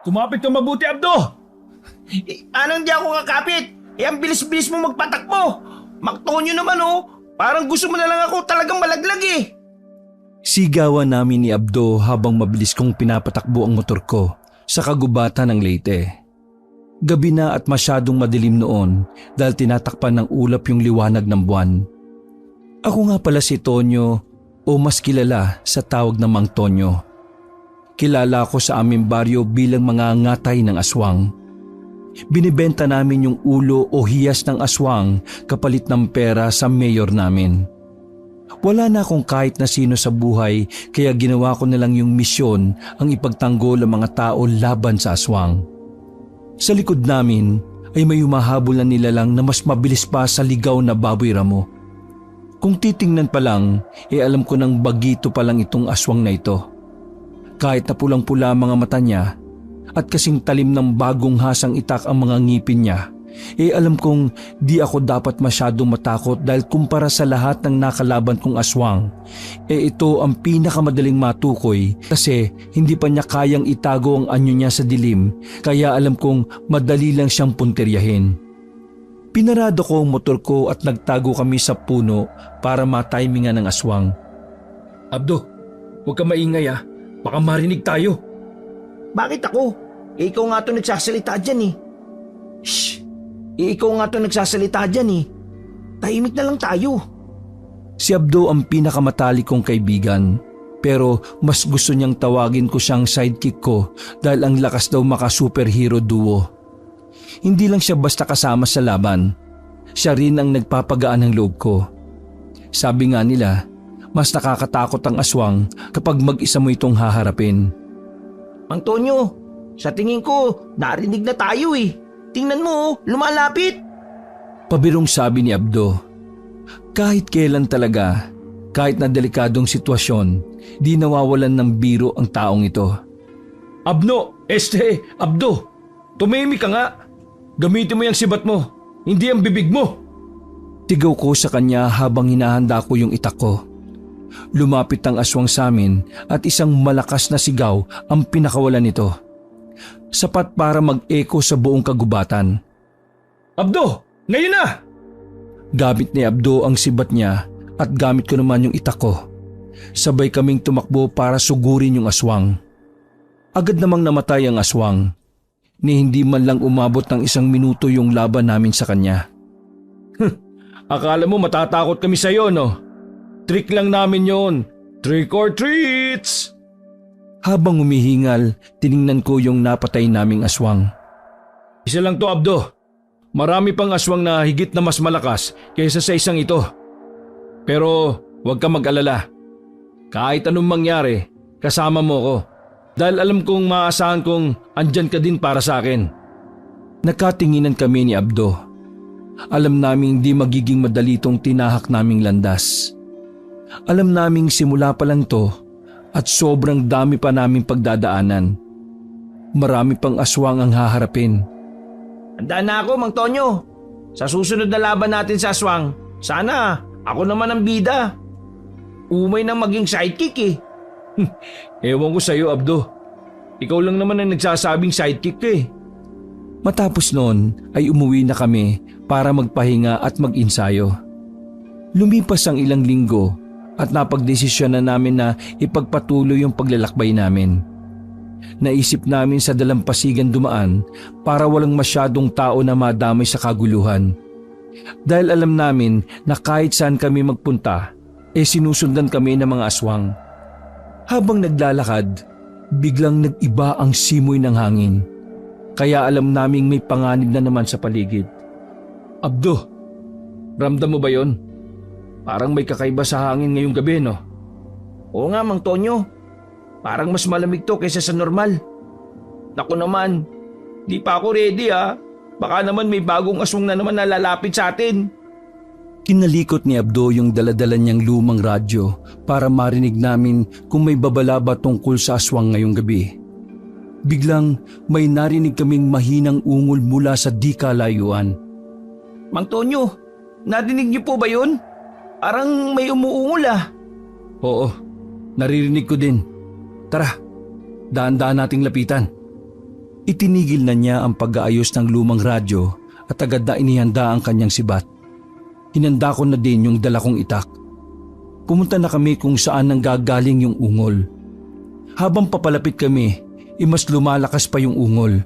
Kumapit ka mabuti, Abdo! Anong di ako kakapit? Ang bilis-bilis mo magpatakbo. Maktonyo naman parang gusto mo na lang ako talagang malaglag eh. Sigawan namin ni Abdo habang mabilis kong pinapatakbo ang motor ko sa kagubatan ng Leyte. Gabi na at masyadong madilim noon dahil tinatakpan ng ulap yung liwanag ng buwan. Ako nga pala si Tonyo o mas kilala sa tawag na Mang Tonyo. Kilala ko sa aming baryo bilang mga ngatay ng aswang. Binibenta namin yung ulo o hiyas ng aswang kapalit ng pera sa mayor namin. Wala na akong kahit na sino sa buhay kaya ginawa ko na lang yung misyon ang ipagtanggol ang mga tao laban sa aswang. Sa likod namin ay may humahabol na nilalang na mas mabilis pa sa ligaw na baboy ramo. Kung titingnan pa lang, alam ko nang bagito pa lang itong aswang na ito. Kahit na pulang-pula ang mga mata niya at kasing talim ng bagong hasang itak ang mga ngipin niya, alam kong di ako dapat masyadong matakot dahil kumpara sa lahat ng nakalaban kong aswang, ito ang pinakamadaling matukoy kasi hindi pa niya kayang itago ang anyo niya sa dilim kaya alam kong madali lang siyang punteryahin. Pinarado ko ang motor ko at nagtago kami sa puno para matimingan ng aswang. Abdo, huwag ka maingay baka marinig tayo. Bakit ako? Ikaw nga to nagsasalita dyan eh. Shh! Ikaw nga to nagsasalita dyan eh. Tahimik na lang tayo. Si Abdo ang pinakamatalik kong kaibigan pero mas gusto niyang tawagin ko siyang sidekick ko dahil ang lakas daw maka-superhero duo. Hindi lang siya basta kasama sa laban, siya rin ang nagpapagaan ng loob ko. Sabi nga nila, mas nakakatakot ang aswang kapag mag-isa mo itong haharapin. Mang Tonyo, sa tingin ko narinig na tayo eh. Tingnan mo, lumalapit. Pabirong sabi ni Abdo. Kahit kailan talaga, kahit na delikadong sitwasyon, di nawawalan ng biro ang taong ito. Abdo, tumimik ka nga. Gamitin mo yung sibat mo, hindi ang bibig mo. Tigaw ko sa kanya habang hinahanda ko yung itak ko. Lumapit ang aswang sa amin at isang malakas na sigaw ang pinakawalan nito. Sapat para mag-echo sa buong kagubatan. Abdo, ngayon na! Gamit ni Abdo ang sibat niya at gamit ko naman yung itak ko. Sabay kaming tumakbo para sugurin yung aswang. Agad namang namatay ang aswang. Ni hindi man lang umabot ng 1 minuto yung laban namin sa kanya. Akala mo matatakot kami sa'yo, no? Trick lang namin yon. Trick or treats! Habang humihingal, tiningnan ko yung napatay naming aswang. Isa lang to, Abdo. Marami pang aswang na higit na mas malakas kaysa sa isang ito. Pero huwag ka mag-alala. Kahit anong mangyari, kasama mo ko. Dahil alam kong maasahan kong andyan ka din para sa akin. Nakatinginan kami ni Abdo. Alam naming di magiging madali tong tinahak naming landas. Alam naming simula pa lang to at sobrang dami pa naming pagdadaanan. Marami pang aswang ang haharapin. Handa na ako, Mang Tonyo. Sa susunod na laban natin sa aswang, sana ako naman ang bida. Umay nang maging sidekick eh. Ewan ko sa'yo, Abdo. Ikaw lang naman ang nagsasabing sidekick ka eh. Matapos noon ay umuwi na kami para magpahinga at mag-insayo. Lumipas ang ilang linggo at napagdesisyon na namin na ipagpatuloy yung paglalakbay namin. Naisip namin sa dalampasigan dumaan para walang masyadong tao na madamay sa kaguluhan. Dahil alam namin na kahit saan kami magpunta, sinusundan kami ng mga aswang. Habang naglalakad, biglang nag-iba ang simoy ng hangin. Kaya alam naming may panganib na naman sa paligid. Abdo, ramdam mo ba yon? Parang may kakaiba sa hangin ngayong gabi, no? Oo nga, Mang Tonyo. Parang mas malamig to kaysa sa normal. Naku naman, di pa ako ready Baka naman may bagong aswang na naman nalalapit sa atin. Kinalikot ni Abdo yung daladala niyang lumang radyo para marinig namin kung may babala ba tungkol sa aswang ngayong gabi. Biglang may narinig kaming mahinang ungol mula sa di kalayuan. Mang Tonyo, narinig niyo po ba yun? Parang may umuungol Oo, naririnig ko din. Tara, daan-daan nating lapitan. Itinigil na niya ang pag-aayos ng lumang radyo at agad na inihanda ang kanyang sibat. Hinanda ko na din yung dala kong itak. Pumunta na kami kung saan nanggagaling yung ungol. Habang papalapit kami, mas lumalakas pa yung ungol.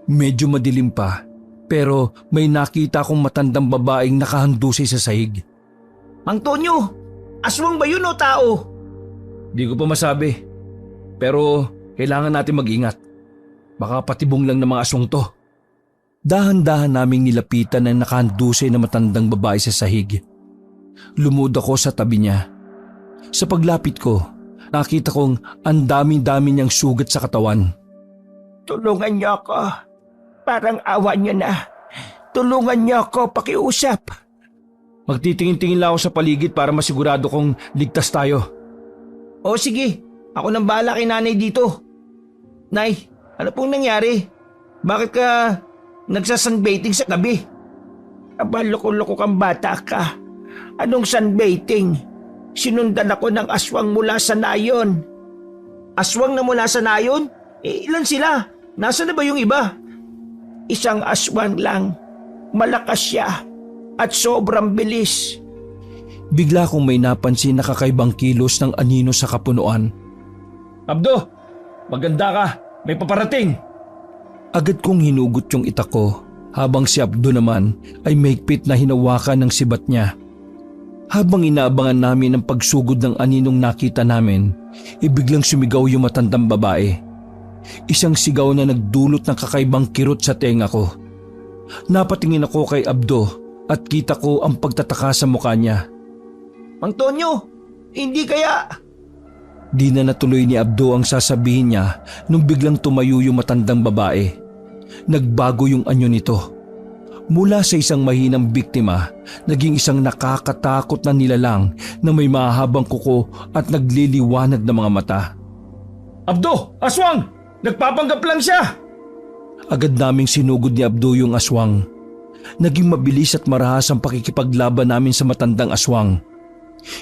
Medyo madilim pa, pero may nakita akong matandang babaeng nakahandusay sa sahig. Mang Tonyo, aswang ba yun o tao? Di ko pa masabi. Pero kailangan natin mag-ingat. Baka patibong lang ng mga aswang to. Dahan-dahan naming nilapitan ang nakahandusay na matandang babae sa sahig. Lumuod ako sa tabi niya. Sa paglapit ko, nakita kong ang dami-dami niyang sugat sa katawan. Tulungan niyo ako. Parang awa niyo na. Tulungan niyo ako, pakiusap. Magtitingin-tingin lang ako sa paligid para masigurado kong ligtas tayo. O sige, ako nang bahala kay nanay dito. Nay, ano pong nangyari? Bakit ka nagsasunbathing sa gabi? Aba, loko-loko kang bata ka. Anong sunbathing? Sinundan ako ng aswang mula sa nayon. Aswang na mula sa nayon? Ilan sila? Nasaan na ba yung iba? Isang aswang lang. Malakas siya at sobrang bilis. Bigla kong may napansin na kakaibang kilos ng anino sa kapunuan. Abdo, maganda ka. May paparating. Agad kong hinugot yung itak ko habang si Abdo naman ay mahigpit na hinawakan ng sibat niya. Habang inaabangan namin ang pagsugod ng aninong nakita namin, biglang sumigaw yung matandang babae. Isang sigaw na nagdulot ng kakaibang kirot sa tenga ko. Napatingin ako kay Abdo at kita ko ang pagtataka sa mukha niya. Mang Tonyo, hindi kaya... Di na natuloy ni Abdo ang sasabihin niya nung biglang tumayo yung matandang babae. Nagbago yung anyo nito. Mula sa isang mahinang biktima, naging isang nakakatakot na nilalang na may mahabang kuko at nagliliwanag na mga mata. Abdo, aswang! Nagpapanggap lang siya! Agad naming sinugod ni Abdo yung aswang. Naging mabilis at marahas ang pakikipaglaban namin sa matandang aswang.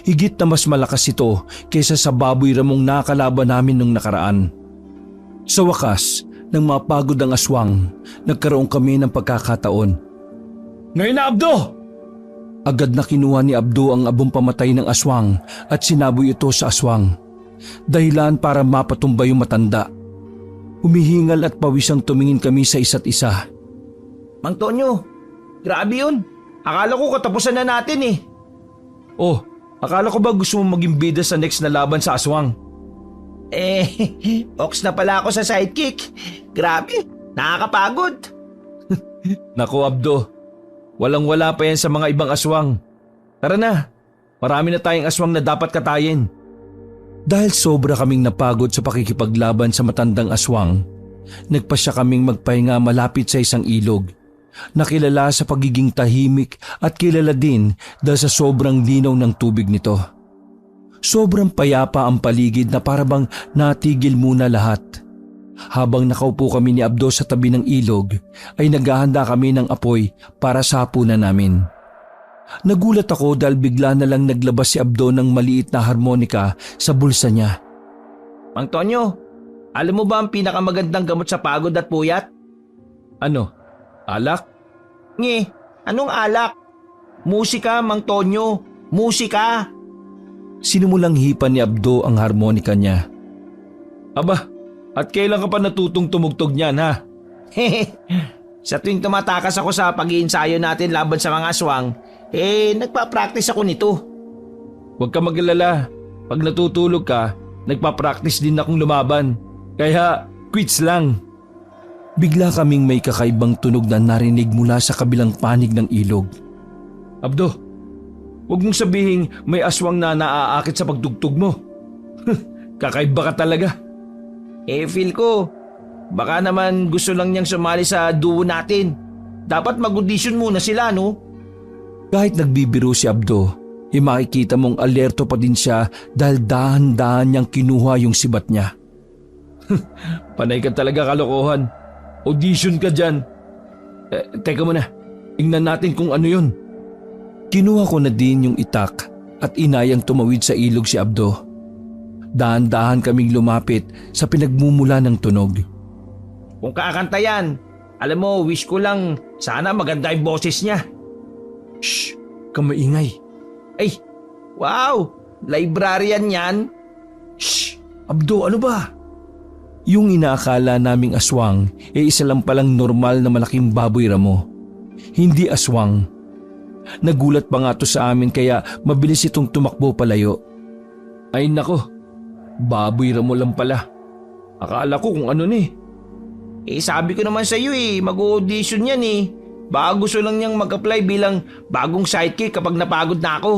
Higit na mas malakas ito kaysa sa baboy ramong nakalaban namin nung nakaraan. Sa wakas, nang mapagod ang aswang, nagkaroon kami ng pagkakataon. Ngayon na, Abdo! Agad na kinuha ni Abdo ang abong pamatay ng aswang at sinaboy ito sa aswang. Dahilan para mapatumba yung matanda. Humihingal at pawisang tumingin kami sa isa't isa. Mang Tonyo, grabe yun. Akala ko katapusan na natin eh. Oh, akala ko ba gusto mo maging bida sa next na laban sa aswang? Ox na pala ako sa sidekick. Grabe, nakakapagod. Naku, Abdo. Walang-wala pa yan sa mga ibang aswang. Tara na, marami na tayong aswang na dapat katayin. Dahil sobra kaming napagod sa pakikipaglaban sa matandang aswang, nagpasya kaming magpahinga malapit sa isang ilog. Nakilala sa pagiging tahimik at kilala din dahil sa sobrang linaw ng tubig nito. Sobrang payapa ang paligid na parabang natigil muna lahat. Habang nakaupo kami ni Abdo sa tabi ng ilog, ay naghahanda kami ng apoy para sa hapunan namin. Nagulat ako dahil bigla na lang naglabas si Abdo ng maliit na harmonika sa bulsa niya. Mang Tonyo, alam mo ba ang pinakamagandang gamot sa pagod at puyat? Ano? Alak? Nge, anong alak? Musika, Mang Tonyo, musika. Sinumulang hipan ni Abdo ang harmonika niya. Aba, at kailan ka pa natutong tumugtog niyan, ha? Sa tuwing tumatakas ako sa pag-iinsayo natin laban sa mga aswang, nagpa-practice ako nito. Huwag ka mag-alala. Pag natutulog ka, nagpa-practice din akong lumaban. Kaya, quits lang. Bigla kaming may kakaibang tunog na narinig mula sa kabilang panig ng ilog. Abdo, huwag mong sabihin may aswang na naaakit sa pagtugtog mo. Kakaiba ka talaga. Feel ko, baka naman gusto lang niyang sumali sa duo natin. Dapat mag-audition muna sila, no? Kahit nagbibiro si Abdo, makikita mong alerto pa din siya dahil dahan-dahan niyang kinuha yung sibat niya. Panay ka talaga, kalokohan. Audition ka dyan. Teka muna, tingnan natin kung ano yun. Kinuha ko na din yung itak at inayang tumawid sa ilog si Abdo. Dahan-dahan kaming lumapit sa pinagmumula ng tunog. Kung kakanta yan, alam mo, wish ko lang sana maganda yung boses niya. Shh! Kamaingay. Ay, wow! Librarian yan? Shh! Abdo, ano ba? Yung inaakala naming aswang isa lang palang normal na malaking baboy ramo. Hindi aswang. Nagulat pa nga to sa amin kaya mabilis itong tumakbo palayo. Ay nako, baboy ramo lang pala. Akala ko kung ano ni. Sabi ko naman sa iyo mag-audition yan Baka gusto lang niyang mag-apply bilang bagong sidekick kapag napagod na ako.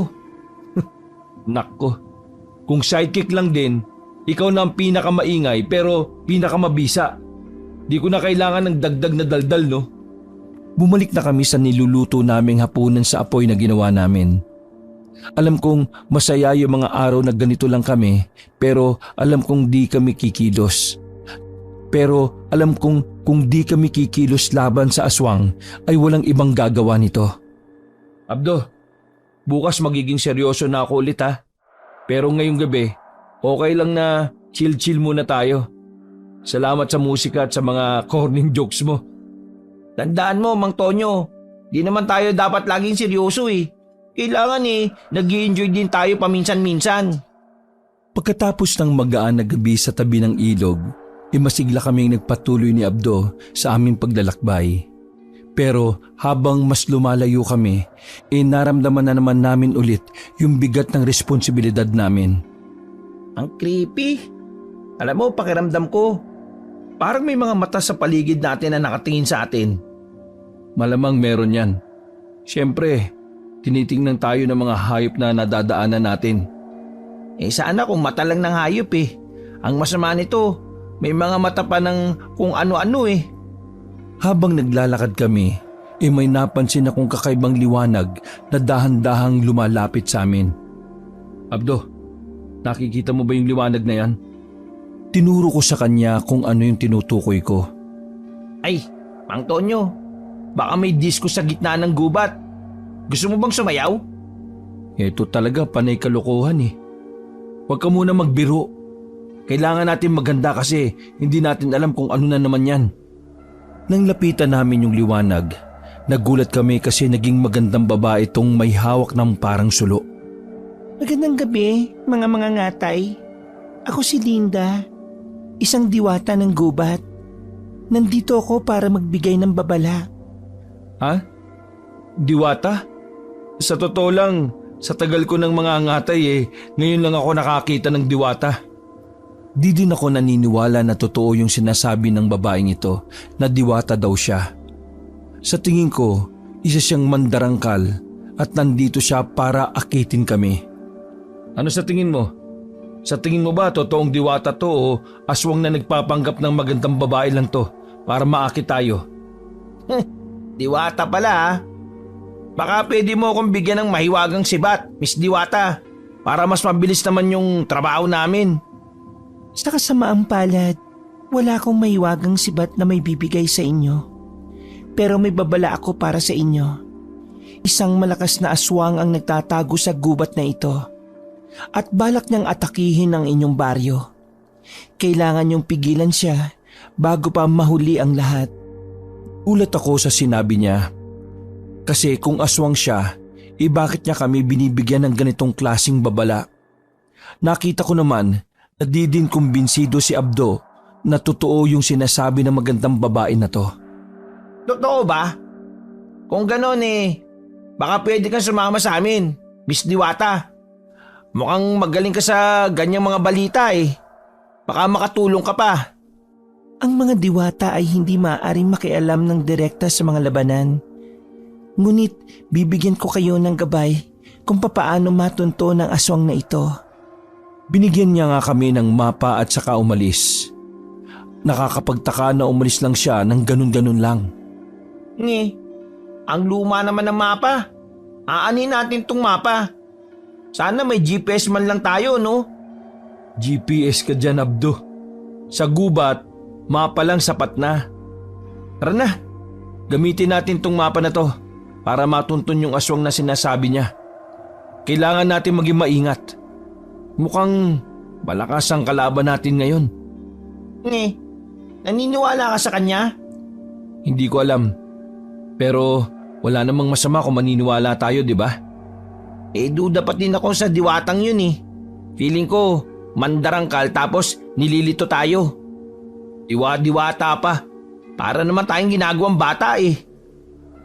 Nako, kung sidekick lang din, ikaw na ang pinakamaingay pero pinakamabisa. Di ko na kailangan ng dagdag na daldal, no? Bumalik na kami sa niluluto naming hapunan sa apoy na ginawa namin. Alam kong masaya yung mga araw na ganito lang kami pero alam kong di kami kikilos. Pero alam kong kung di kami kikilos laban sa aswang ay walang ibang gagawa nito. Abdo, bukas magiging seryoso na ako ulit ha. Pero ngayong gabi, okay lang na chill-chill muna tayo. Salamat sa musika at sa mga corning jokes mo. Tandaan mo, Mang Tonyo, di naman tayo dapat laging seryoso Kailangan nag-i-enjoy din tayo paminsan-minsan. Pagkatapos ng magaan na gabi sa tabi ng ilog, masigla kaming nagpatuloy ni Abdo sa aming paglalakbay. Pero habang mas lumalayo kami, naramdaman na naman namin ulit yung bigat ng responsibilidad namin. Ang creepy. Alam mo, pakiramdam ko, parang may mga mata sa paligid natin na nakatingin sa atin. Malamang meron yan. Siyempre, tinitingnan tayo ng mga hayop na nadadaanan natin. Sana kung mata lang ng hayop Ang masama nito, may mga mata pa ng kung ano-ano Habang naglalakad kami, may napansin akong kakaibang liwanag na dahan-dahang lumalapit sa amin. Abdo, nakikita mo ba yung liwanag na yan? Tinuro ko sa kanya kung ano yung tinutukoy ko. Ay, Mang Tonyo, baka may disco sa gitna ng gubat. Gusto mo bang sumayaw? Ito talaga panay kalokohan Huwag ka muna magbiro. Kailangan natin maganda kasi hindi natin alam kung ano na naman yan. Nang lapitan namin yung liwanag, nagulat kami kasi naging magandang babae itong may hawak ng parang sulo. Magandang gabi, mga ngatay. Ako si Linda, isang diwata ng gubat. Nandito ako para magbigay ng babala. Ha? Diwata? Sa totoo lang, sa tagal ko ng mga ngatay ngayon lang ako nakakita ng diwata. Di din ako naniniwala na totoo yung sinasabi ng babaeng ito na diwata daw siya. Sa tingin ko, isa siyang mandarangkal at nandito siya para akitin kami. Ano sa tingin mo? Sa tingin mo ba totoong diwata to o aswang na nagpapanggap ng magandang babae lang to para maakit tayo? Diwata pala Baka pwede mo akong bigyan ng mahiwagang sibat, Miss Diwata, para mas mabilis naman yung trabaho namin. Sa kasamaang palad, wala akong mahiwagang sibat na may bibigay sa inyo. Pero may babala ako para sa inyo. Isang malakas na aswang ang nagtatago sa gubat na ito at balak niyang atakihin ang inyong baryo. Kailangan niyong pigilan siya bago pa mahuli ang lahat. Ulat ako sa sinabi niya. Kasi kung aswang siya, bakit niya kami binibigyan ng ganitong klasing babala? Nakita ko naman na di din kumbinsido si Abdo na totoo yung sinasabi ng magandang babae na to. Totoo ba? Kung ganon baka pwede kang sumama sa amin, Miss Diwata. Mukhang magaling ka sa ganyang mga balita Baka makatulong ka pa. Ang mga diwata ay hindi maaaring makialam ng direkta sa mga labanan. Ngunit bibigyan ko kayo ng gabay kung papaano matunto ng aswang na ito. Binigyan niya nga kami ng mapa at saka umalis. Nakakapagtaka na umalis lang siya ng ganun-ganun lang. Ang luma naman ng mapa. Aanin natin tong mapa. Sana may GPS man lang tayo, no? GPS ka dyan, Abdo. Sa gubat, mapa lang sapat na. Tara na, gamitin natin tong mapa na to para matuntun yung aswang na sinasabi niya. Kailangan natin maging maingat. Mukhang malakas ang kalaban natin ngayon. Naniniwala ka sa kanya? Hindi ko alam. Pero wala namang masama kung maniniwala tayo, di ba? Duda pa din ako sa diwatang yun eh. Feeling ko, mandarangkal tapos nililito tayo. Diwata pa. Para naman tayong ginagawang bata eh.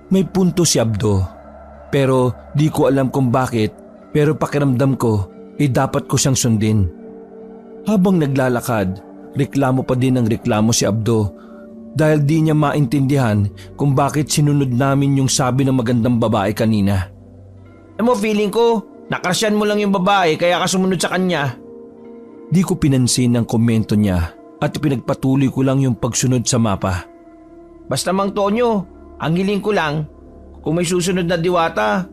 May punto si Abdo. Pero di ko alam kung bakit, pero pakiramdam ko, dapat ko siyang sundin. Habang naglalakad, reklamo pa din ng reklamo si Abdo dahil di niya maintindihan kung bakit sinunod namin yung sabi ng magandang babae kanina. Alam mo, feeling ko, nakrasyan mo lang yung babae kaya ka sumunod sa kanya. Di ko pinansin ang komento niya at pinagpatuloy ko lang yung pagsunod sa mapa. Basta Mang Tonyo, ang hiling ko lang, kung may susunod na diwata,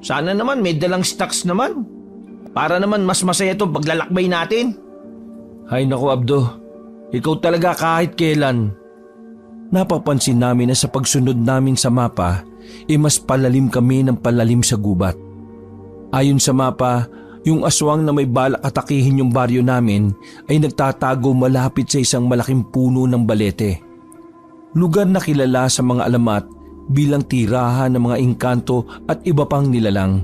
sana naman may dalang stocks naman. Para naman mas masaya itong paglalakbay natin. Hay naku Abdo, ikaw talaga kahit kailan. Napapansin namin na sa pagsunod namin sa mapa, mas palalim kami ng palalim sa gubat. Ayon sa mapa, yung aswang na may balak atakihin yung baryo namin ay nagtatago malapit sa isang malaking puno ng balete. Lugar na kilala sa mga alamat bilang tirahan ng mga engkanto at iba pang nilalang.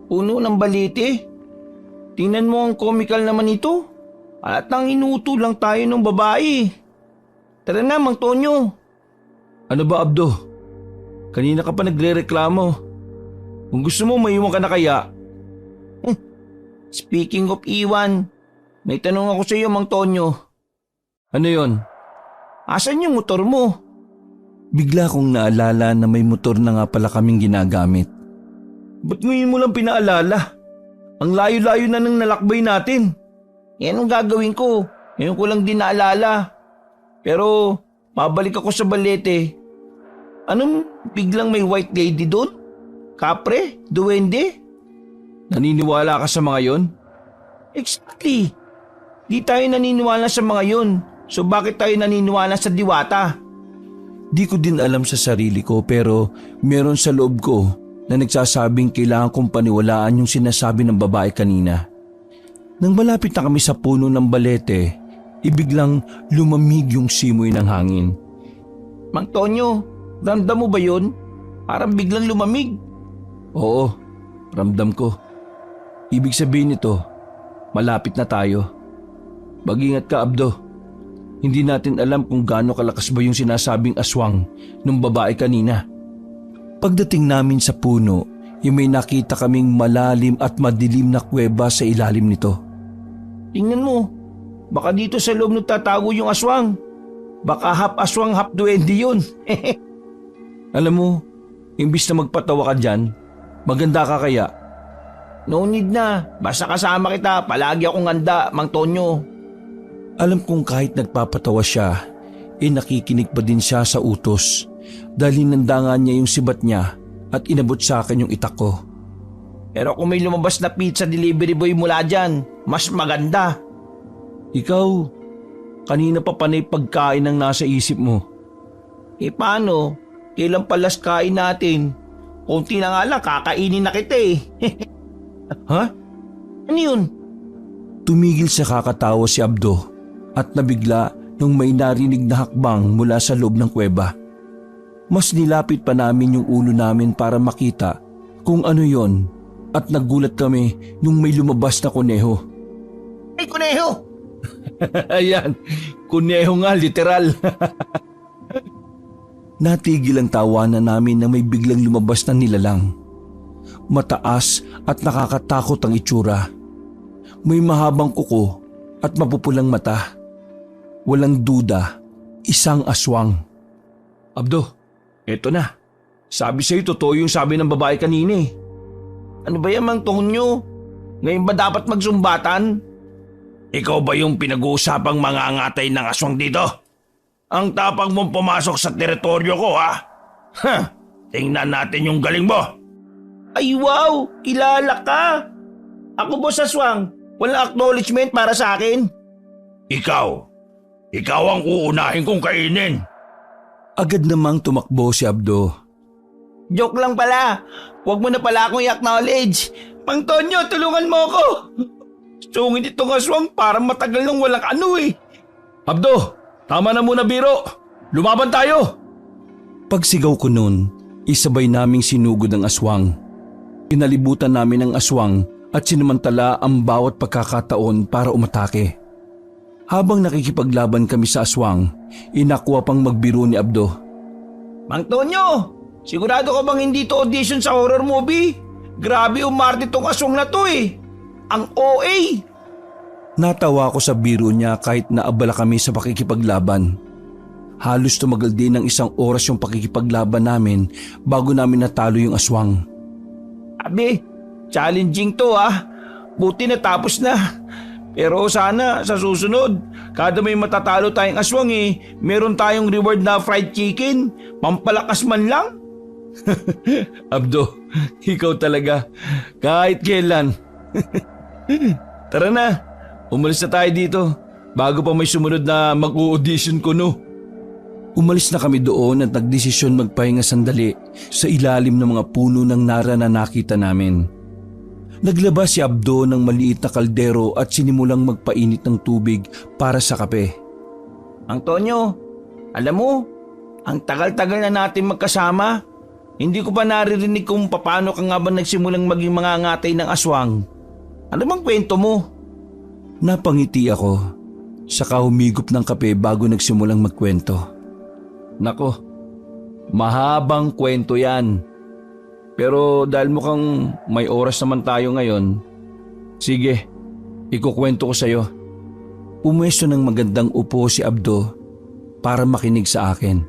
Puno ng balete? Tingnan mo ang comical naman ito. At nang inuto lang tayo ng babae. Tara na, Mang Tonyo. Ano ba Abdo? Kanina ka pa nagre-reklamo. Kung gusto mo maiwan ka na kaya. Speaking of iwan, may tanong ako sa iyo, Mang Tonyo. Ano yon? Asan yung motor mo? Bigla kong naalala na may motor na nga pala kaming ginagamit. Ba't ngayon mo lang pinaalala? Ang layo-layo na ng nalakbay natin. Anong gagawin ko? Ngayon ko lang din naalala. Pero, mabalik ako sa balete. Anong biglang may white lady doon? Kapre? Duwende? Naniniwala ka sa mga yon? Exactly. Di tayo naniniwala sa mga yon. So bakit tayo naniniwala sa diwata? Di ko din alam sa sarili ko pero meron sa loob ko na nagsasabing kailangan kong paniwalaan yung sinasabi ng babae kanina. Nang malapit na kami sa puno ng balete, ibiglang lumamig yung simoy ng hangin. Mang Tonyo, ramdam mo ba yun? Parang biglang lumamig. Oo, ramdam ko. Ibig sabihin nito, malapit na tayo. Mag-ingat ka Abdo. Hindi natin alam kung gaano kalakas ba yung sinasabing aswang ng babae kanina. Pagdating namin sa puno, may nakita kaming malalim at madilim na kuweba sa ilalim nito. Tingnan mo, baka dito sa loob nagtatago yung aswang. Baka half aswang, half duwende yun. Alam mo, imbis na magpatawa ka dyan, maganda ka kaya. No need na, basta kasama kita, palagi akong handa, Mang Tonyo. Alam kong kahit nagpapatawa siya, nakikinig pa din siya sa utos dahil hinandangan niya yung sibat niya at inabot sa akin yung itak ko. Pero kung may lumabas na pizza delivery boy mula dyan, mas maganda. Ikaw, kanina pa panay pagkain ang nasa isip mo. Paano? Kailan palas kain natin? Kunti na nga lang, kakainin na kita eh. Ha? Ano yun? Tumigil sa kakatawa si Abdo at nabigla nung may narinig na hakbang mula sa loob ng kuweba. Mas nilapit pa namin yung ulo namin para makita kung ano yon at nagulat kami nung may lumabas na kuneho. Ay, kuneho! Ayan, kuneho nga literal. Natigil ang tawanan namin na may biglang lumabas na nilalang. Mataas at nakakatakot ang itsura. May mahabang kuko at mapupulang mata. Walang duda, isang aswang. Abdo, eto na. Sabi sa'yo, totoo yung sabi ng babae kanina eh. Ano ba yan, Mang Tonyo? Ngayon ba dapat magsumbatan? Ikaw ba yung pinag-uusapang mga angatay ng aswang dito? Ang tapang mong pumasok sa teritoryo ko ha? Tingnan natin yung galing mo. Ay wow! Kilala ka! Ako boss aswang, walang acknowledgement para sa akin. Ikaw ang uunahin kong kainin. Agad namang tumakbo si Abdo. Joke lang pala. Huwag mo na pala akong i-acknowledge. Mang Tonyo, tulungan mo ako. Sungit itong aswang parang matagal nang walang ano eh. Abdo, Tama na muna biro! Lumaban tayo! Pagsigaw ko noon, isabay naming sinugod ang aswang. Kinalibutan namin ang aswang at sinamantala ang bawat pagkakataon para umatake. Habang nakikipaglaban kami sa aswang, inakwa pang magbiro ni Abdo. Mang Tonyo, sigurado ka bang hindi to audition sa horror movie? Grabe umarte tong aswang na to eh. Ang OA! Natawa ko sa biro niya kahit naabala kami sa pakikipaglaban. Halos tumagal din ng 1 oras yung pakikipaglaban namin bago namin natalo yung aswang. Abi, challenging to ah. Buti natapos na. Pero sana sa susunod, kada may matatalo tayong aswang meron tayong reward na fried chicken. Pampalakas man lang. Abdo, ikaw talaga. Kahit kailan. Tara na, umalis na tayo dito bago pa may sumunod na mag-audition ko no. Umalis na kami doon at nagdesisyon magpahinga sandali sa ilalim ng mga puno ng nara na nakita namin. Naglabas si Abdo ng maliit na kaldero at sinimulang magpainit ng tubig para sa kape. Mang Tonyo, alam mo, ang tagal-tagal na natin magkasama. Hindi ko pa naririnig kung paano ka nga ba nagsimulang maging mangangatay ng aswang. Ano bang kwento mo? Napangiti ako, saka humigop ng kape bago nagsimulang magkwento. Nako, mahabang kwento yan. Pero dahil mukhang may oras naman tayo ngayon, sige, ikukwento ko sa'yo. Pumwesto ng magandang upo si Abdo para makinig sa akin.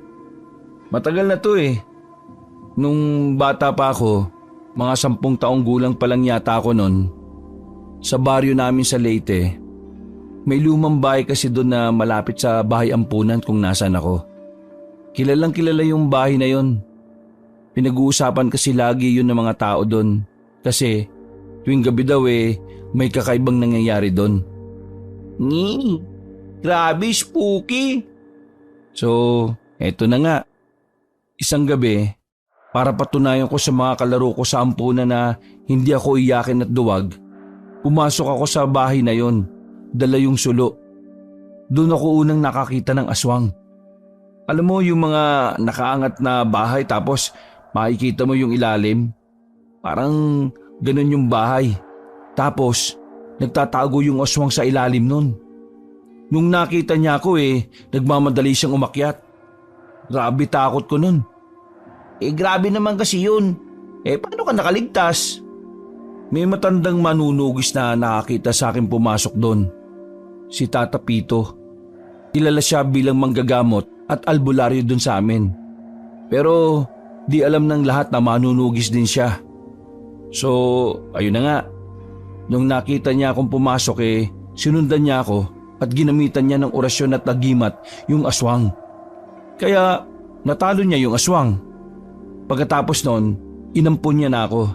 Matagal na to eh. Nung bata pa ako, mga 10 taong gulang pa lang yata ako nun, sa baryo namin sa Leyte, may lumang bahay kasi doon na malapit sa bahay ampunan kung nasan ako. Kilalang kilala yung bahay na yon. Pinag-uusapan kasi lagi yun ng mga tao doon kasi tuwing gabi daw may kakaibang nangyayari doon. Grabe, spooky. So, eto na nga. Isang gabi, para patunayan ko sa mga kalaro ko sa ampunan na hindi ako iyakin at duwag, pumasok ako sa bahay na yon, dala yung sulo. Doon ako unang nakakita ng aswang. Alam mo yung mga nakaangat na bahay tapos makikita mo yung ilalim? Parang ganun yung bahay. Tapos nagtatago yung aswang sa ilalim nun. Nung nakita niya ako nagmamadali siyang umakyat. Grabe takot ko nun. Grabe naman kasi yun. Paano ka nakaligtas? May matandang manunugis na nakakita sa akin pumasok doon. Si Tata Pito. Kilala siya bilang manggagamot at albularyo doon sa amin. Pero di alam ng lahat na manunugis din siya. So, ayun na nga. Nung nakita niya akong pumasok sinundan niya ako at ginamitan niya ng orasyon at nagimat yung aswang. Kaya natalo niya yung aswang. Pagkatapos noon, inampun niya na ako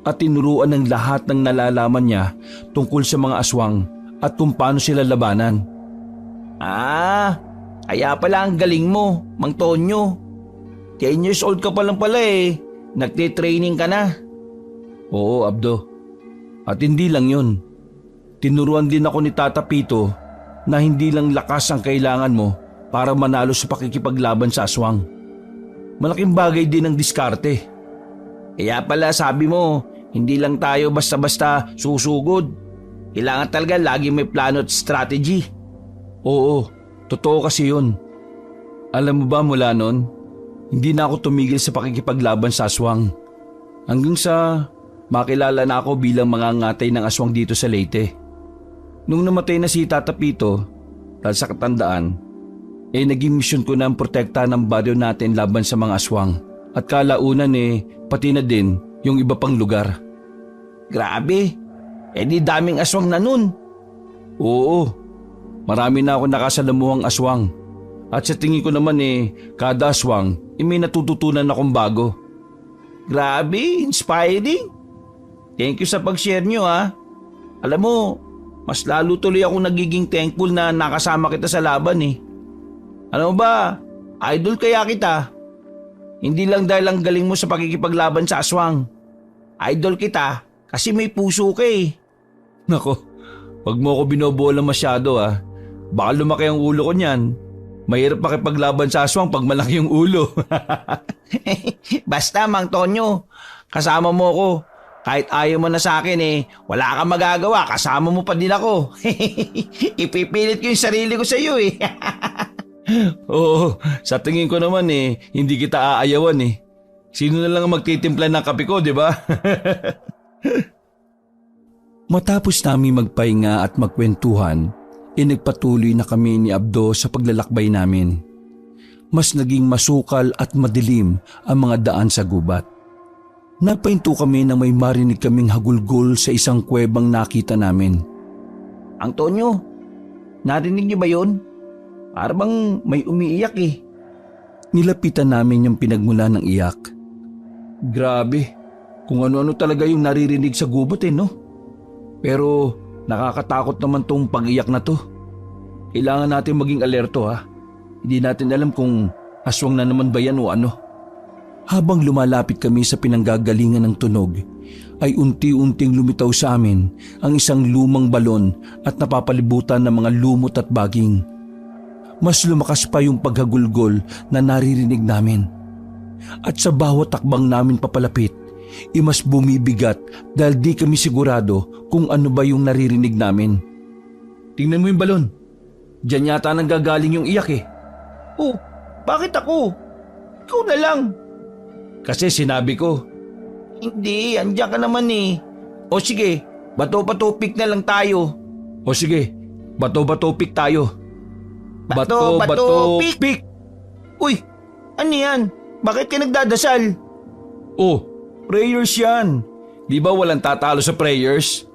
at tinuruan ng lahat ng nalalaman niya tungkol sa mga aswang at kung paano sila labanan. Kaya pala ang galing mo, Mang Tonyo. 10 years old ka pa lang pala Nagte-training ka na. Oo, Abdo. At hindi lang yun. Tinuruan din ako ni Tata Pito na hindi lang lakas ang kailangan mo para manalo sa pakikipaglaban sa aswang. Malaking bagay din ang diskarte. Kaya pala sabi mo, hindi lang tayo basta-basta susugod. Kailangan talaga lagi may plano at strategy. Oo, totoo kasi yun. Alam mo ba mula noon, hindi na ako tumigil sa pakikipaglaban sa aswang. Hanggang sa makilala na ako bilang mangangatay ng aswang dito sa Leyte. Nung namatay na si Tata Pito, dahil sa katandaan, naging misyon ko na ang protekta ng baryo natin laban sa mga aswang. At kalaunan pati na din yung iba pang lugar. Grabe, di daming aswang na nun. Oo, marami na ako nakasalamuhang aswang. At sa tingin ko naman kada aswang may natututunan akong bago. Grabe, inspiring. Thank you sa pag-share nyo Alam mo, mas lalo tuloy ako nagiging thankful na nakasama kita sa laban Ano ba, idol kaya kita. Hindi lang dahil ang galing mo sa pakikipaglaban sa aswang. Idol kita kasi may puso ka Nako, wag mo ako binobola masyado Baka lumaki ang ulo ko niyan. Mahirap makipaglaban sa aswang pag malaki yung ulo. Basta, Mang Tonyo, kasama mo ko. Kahit ayaw mo na sa akin wala kang magagawa, kasama mo pa din ako. Ipipilit ko yung sarili ko sa iyo Oo, sa tingin ko naman hindi kita aayawan Sino na lang ang magtitimpla ng kape ko, di ba? Matapos namin magpahinga at magkwentuhan, nagpatuloy na kami ni Abdo sa paglalakbay namin. Mas naging masukal at madilim ang mga daan sa gubat. Napahinto kami na may marinig kaming hagulgol sa isang kuwebang nakita namin. Ang Tonyo, narinig niyo ba yun? Para bang may umiiyak Nilapitan namin yung pinagmula ng iyak. Grabe, kung ano-ano talaga yung naririnig sa gubat no? Pero nakakatakot naman tong pag-iyak na to. Kailangan natin maging alerto Hindi natin alam kung aswang na naman ba yan o ano. Habang lumalapit kami sa pinanggagalingan ng tunog, ay unti-unting lumitaw sa amin ang isang lumang balon at napapalibutan ng mga lumot at baging. Mas lumakas pa yung paghagulgol na naririnig namin. At sa bawat takbang namin papalapit, mas bumibigat dahil di kami sigurado kung ano ba yung naririnig namin. Tingnan mo yung balon. Diyan yata nanggagaling yung iyak Oh, bakit ako? Ikaw na lang. Kasi sinabi ko. Hindi, andiyan ka naman O sige, bato-bato pick na lang tayo. O sige, bato-bato pick tayo. Bato-bato pick! Uy, ano yan? Bakit ka nagdadasal? Oh, prayers yan. Di ba walang tatalo sa prayers?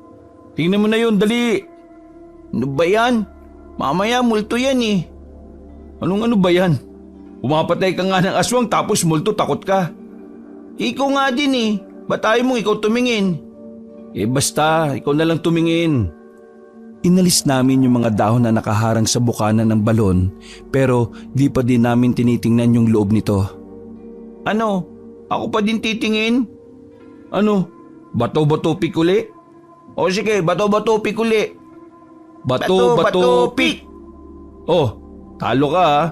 Tingnan mo na yun, dali. Ano ba yan? Mamaya multo yan Anong ano ba yan? Pumapatay ka nga ng aswang tapos multo takot ka. Ikaw nga din Ba't ayaw mong ikaw tumingin? Basta, ikaw na lang tumingin. Inalis namin yung mga dahon na nakaharang sa bukana ng balon pero di pa din namin tinitingnan yung loob nito. Ano? Ako pa din titingin? Ano? Bato-bato pick uli? O sige, bato-bato pick uli. Bato-bato pick! Oh, talo ka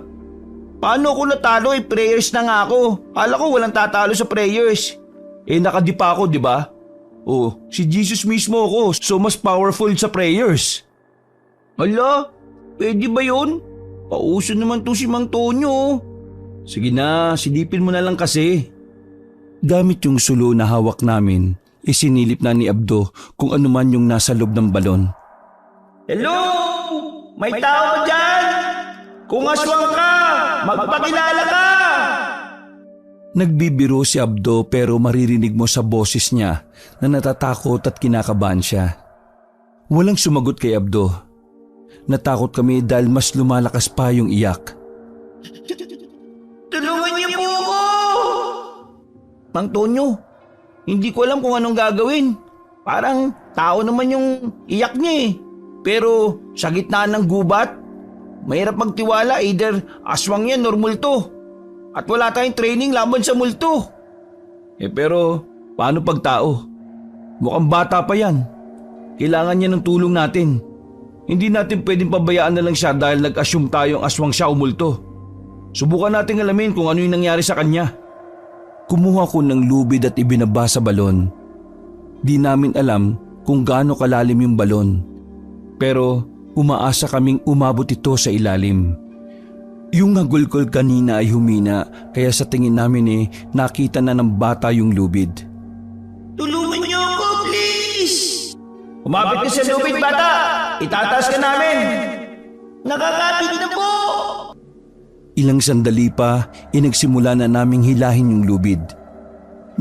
Paano ako natalo prayers na nga ako. Kala ko walang tatalo sa prayers. Nakadipa ako, di ba? Oh, si Jesus mismo ako, so mas powerful sa prayers. Hala, pwede ba yun? Pauso naman to si Mang Tonyo. Sige na, silipin mo na lang kasi. Gamit yung sulo na hawak namin, isinilip na ni Abdo kung ano man yung nasa loob ng balon. Hello! May tao ba dyan? Kung aswang ka, magpakilala ka! Nagbibiro si Abdo pero maririnig mo sa boses niya na natatakot at kinakabahan siya. Walang sumagot kay Abdo. Natakot kami dahil mas lumalakas pa yung iyak. Tulungan niyo po ako! Mang Tonyo, hindi ko alam kung anong gagawin. Parang tao naman yung iyak niya Pero sa gitna ng gubat, mahirap magtiwala either aswang yan or multo. At wala tayong training laban sa multo. Pero paano pag tao? Mukhang bata pa yan. Kailangan niya ng tulong natin. Hindi natin pwedeng pabayaan na lang siya dahil nag-assume tayong aswang siya o multo. Subukan nating alamin kung ano yung nangyari sa kanya. Kumuha ko ng lubid at ibinaba sa balon. Di namin alam kung gaano kalalim yung balon. Pero umaasa kaming umabot ito sa ilalim. Yung hagulgol kanina ay humina kaya sa tingin namin nakita na ng bata yung lubid. Tulungan niyo ako, please! Umabot ka sa lubid, bata! Itataas ka namin! Nakakapit na po! Ilang sandali pa, nagsimula na naming hilahin yung lubid.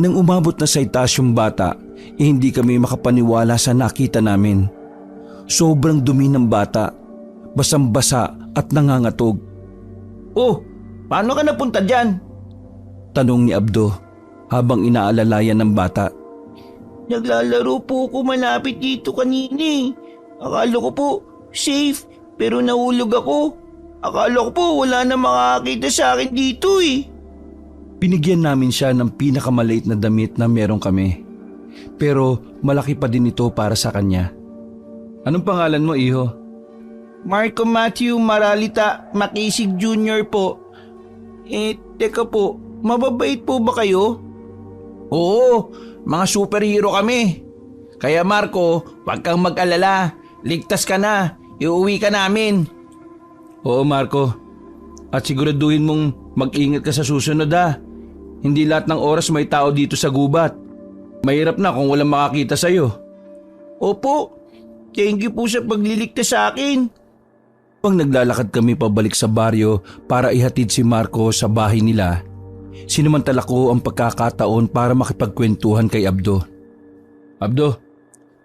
Nang umabot na sa itaas yung bata, hindi kami makapaniwala sa nakita namin. Sobrang dumi ng bata, basang-basa at nangangatog. Oh, paano ka napunta dyan? Tanong ni Abdo habang inaalalayan ng bata. Naglalaro po ako malapit dito kanina. Akala ko po safe pero nahulog ako. Akala ko po wala na makakita sa akin dito Binigyan namin siya ng pinakamaliit na damit na meron kami. Pero malaki pa din ito para sa kanya. Anong pangalan mo, iho? Marco Matthew Maralita Makisig Jr. po. Teka po, mababait po ba kayo? Oo, mga superhero kami. Kaya Marco, wag kang mag-alala. Ligtas ka na. Iuwi ka namin. Oo Marco, at siguraduhin mong mag-ingat ka sa susunod ha. Hindi lahat ng oras may tao dito sa gubat. Mahirap na kung walang makakita sa'yo. Opo, thank you po sa pagliligtas sa akin. Pag naglalakad kami pabalik sa baryo para ihatid si Marco sa bahay nila, sinamantala ko ang pagkakataon para makipagkwentuhan kay Abdo. Abdo,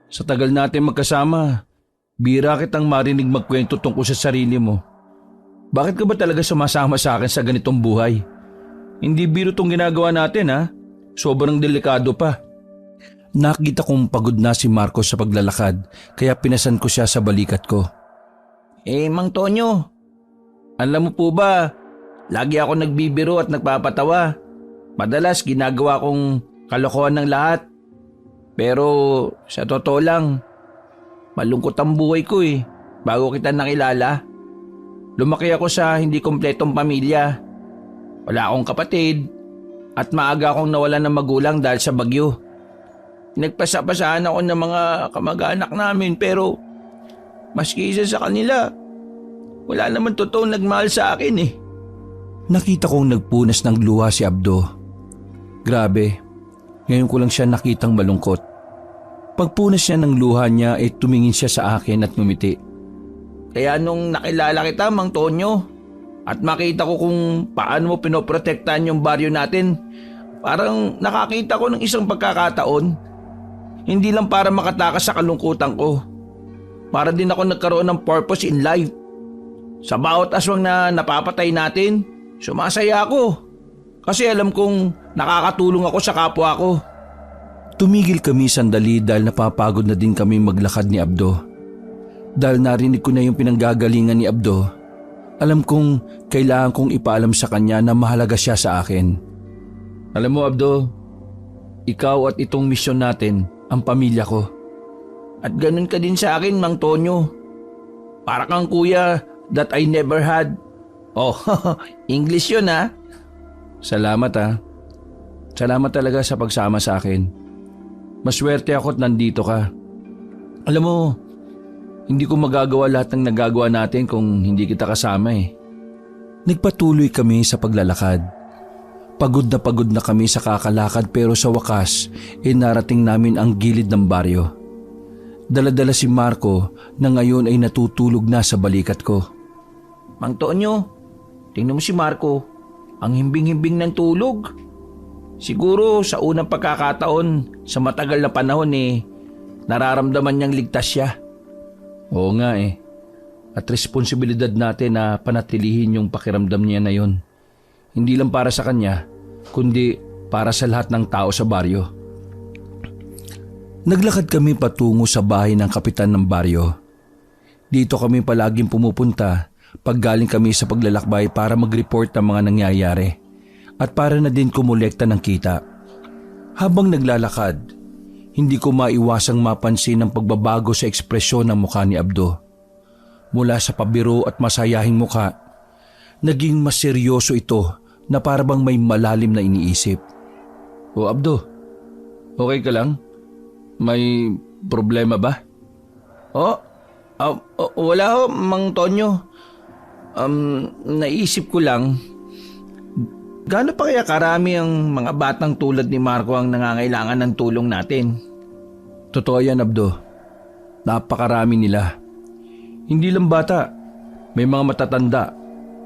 sa tagal natin magkasama, bira kitang marinig magkwento tungkol sa sarili mo. Bakit ka ba talaga sumasama sa akin sa ganitong buhay? Hindi biro tong ginagawa natin ha. Sobrang delikado pa. Nakita kong pagod na si Marco sa paglalakad kaya pinasan ko siya sa balikat ko. Mang Tonyo, alam mo po ba, lagi ako nagbibiro at nagpapatawa. Madalas ginagawa kong kalokohan ng lahat. Pero sa totoo lang, malungkot ang buhay ko bago kita nakilala. Lumaki ako sa hindi kompletong pamilya. Wala akong kapatid at maaga akong nawalan ng magulang dahil sa bagyo. Nagpasapasaan ako ng mga kamag-anak namin pero maski isa sa kanila, wala naman totoong nagmahal sa akin Nakita kong nagpunas ng luha si Abdo. Grabe, ngayon ko lang siya nakitang malungkot. Pagpunas niya ng luha niya ay tumingin siya sa akin at ngumiti. Kaya nung nakilala kita, Mang Tonyo, at makita ko kung paano mo pinoprotektahan yung baryo natin, parang nakakita ko ng isang pagkakataon. Hindi lang para makatakas sa kalungkutan ko. Para din ako nagkaroon ng purpose in life. Sa bawat aswang na napapatay natin, sumasaya ako. Kasi alam kong nakakatulong ako sa kapwa ko. Tumigil kami sandali dahil napapagod na din kami maglakad ni Abdo. Dahil narinig ko na yung pinanggagalingan ni Abdo, alam kong kailangan kong ipaalam sa kanya na mahalaga siya sa akin. Alam mo Abdo, ikaw at itong misyon natin, ang pamilya ko. At ganun ka din sa akin, Mang Tonyo. Para kang kuya that I never had. Oh, English yun ha. Salamat ha. Salamat talaga sa pagsama sa akin. Maswerte ako at nandito ka. Alam mo, hindi ko magagawa lahat ng nagagawa natin kung hindi kita kasama Nagpatuloy kami sa paglalakad. Pagod na kami sa kakalakad pero sa wakas narating namin ang gilid ng baryo. Dala-dala si Marco na ngayon ay natutulog na sa balikat ko. Mang Tonyo, tingnan mo si Marco. Ang himbing-himbing ng tulog. Siguro sa unang pagkakataon sa matagal na panahon nararamdaman niyang ligtas siya. Oo nga At responsibilidad natin na panatilihin yung pakiramdam niya na yun. Hindi lang para sa kanya, kundi para sa lahat ng tao sa baryo. Naglakad kami patungo sa bahay ng kapitan ng baryo. Dito kami palaging pumupunta pag galing kami sa paglalakbay para mag-report ng mga nangyayari at para na din kumolekta ng kita. Habang naglalakad, hindi ko maiwasang mapansin ang pagbabago sa ekspresyon ng mukha ni Abdo. Mula sa pabiro at masayahing mukha, naging mas seryoso ito na parang may malalim na iniisip. O Abdo, okay ka lang? May problema ba? Wala ho, Mang Tonyo. Naisip ko lang, gaano pa kaya karami ang mga batang tulad ni Marco ang nangangailangan ng tulong natin? Totoo yan, Abdo. Napakarami nila. Hindi lang bata, may mga matatanda,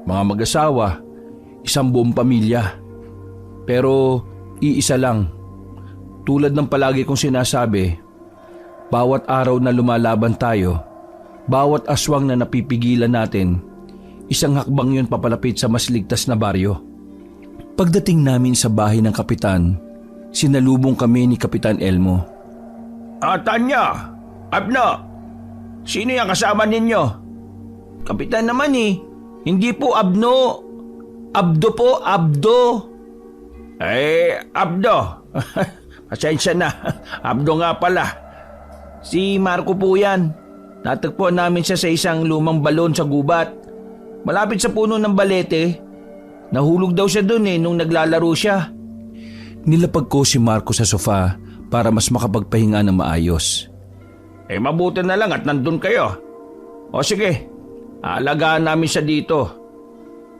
mga mag-asawa, isang buong pamilya. Pero iisa lang. Tulad ng palagi kong sinasabi, bawat araw na lumalaban tayo, bawat aswang na napipigilan natin, isang hakbang yun papalapit sa mas ligtas na baryo. Pagdating namin sa bahay ng kapitan, sinalubong kami ni Kapitan Elmo. Tanya, Abno, sino yung kasama ninyo? Kapitan naman hindi po Abno. Abdo po, Abdo. Abdo. Pasensya na, Abdo nga pala. Si Marco po yan. Natagpuan namin siya sa isang lumang balon sa gubat. Malapit sa puno ng balete. Nahulog daw siya dun nung naglalaro siya. Nilapag ko si Marco sa sofa para mas makapagpahinga ng maayos. Mabuti na lang at nandun kayo. O sige, aalagaan namin siya dito.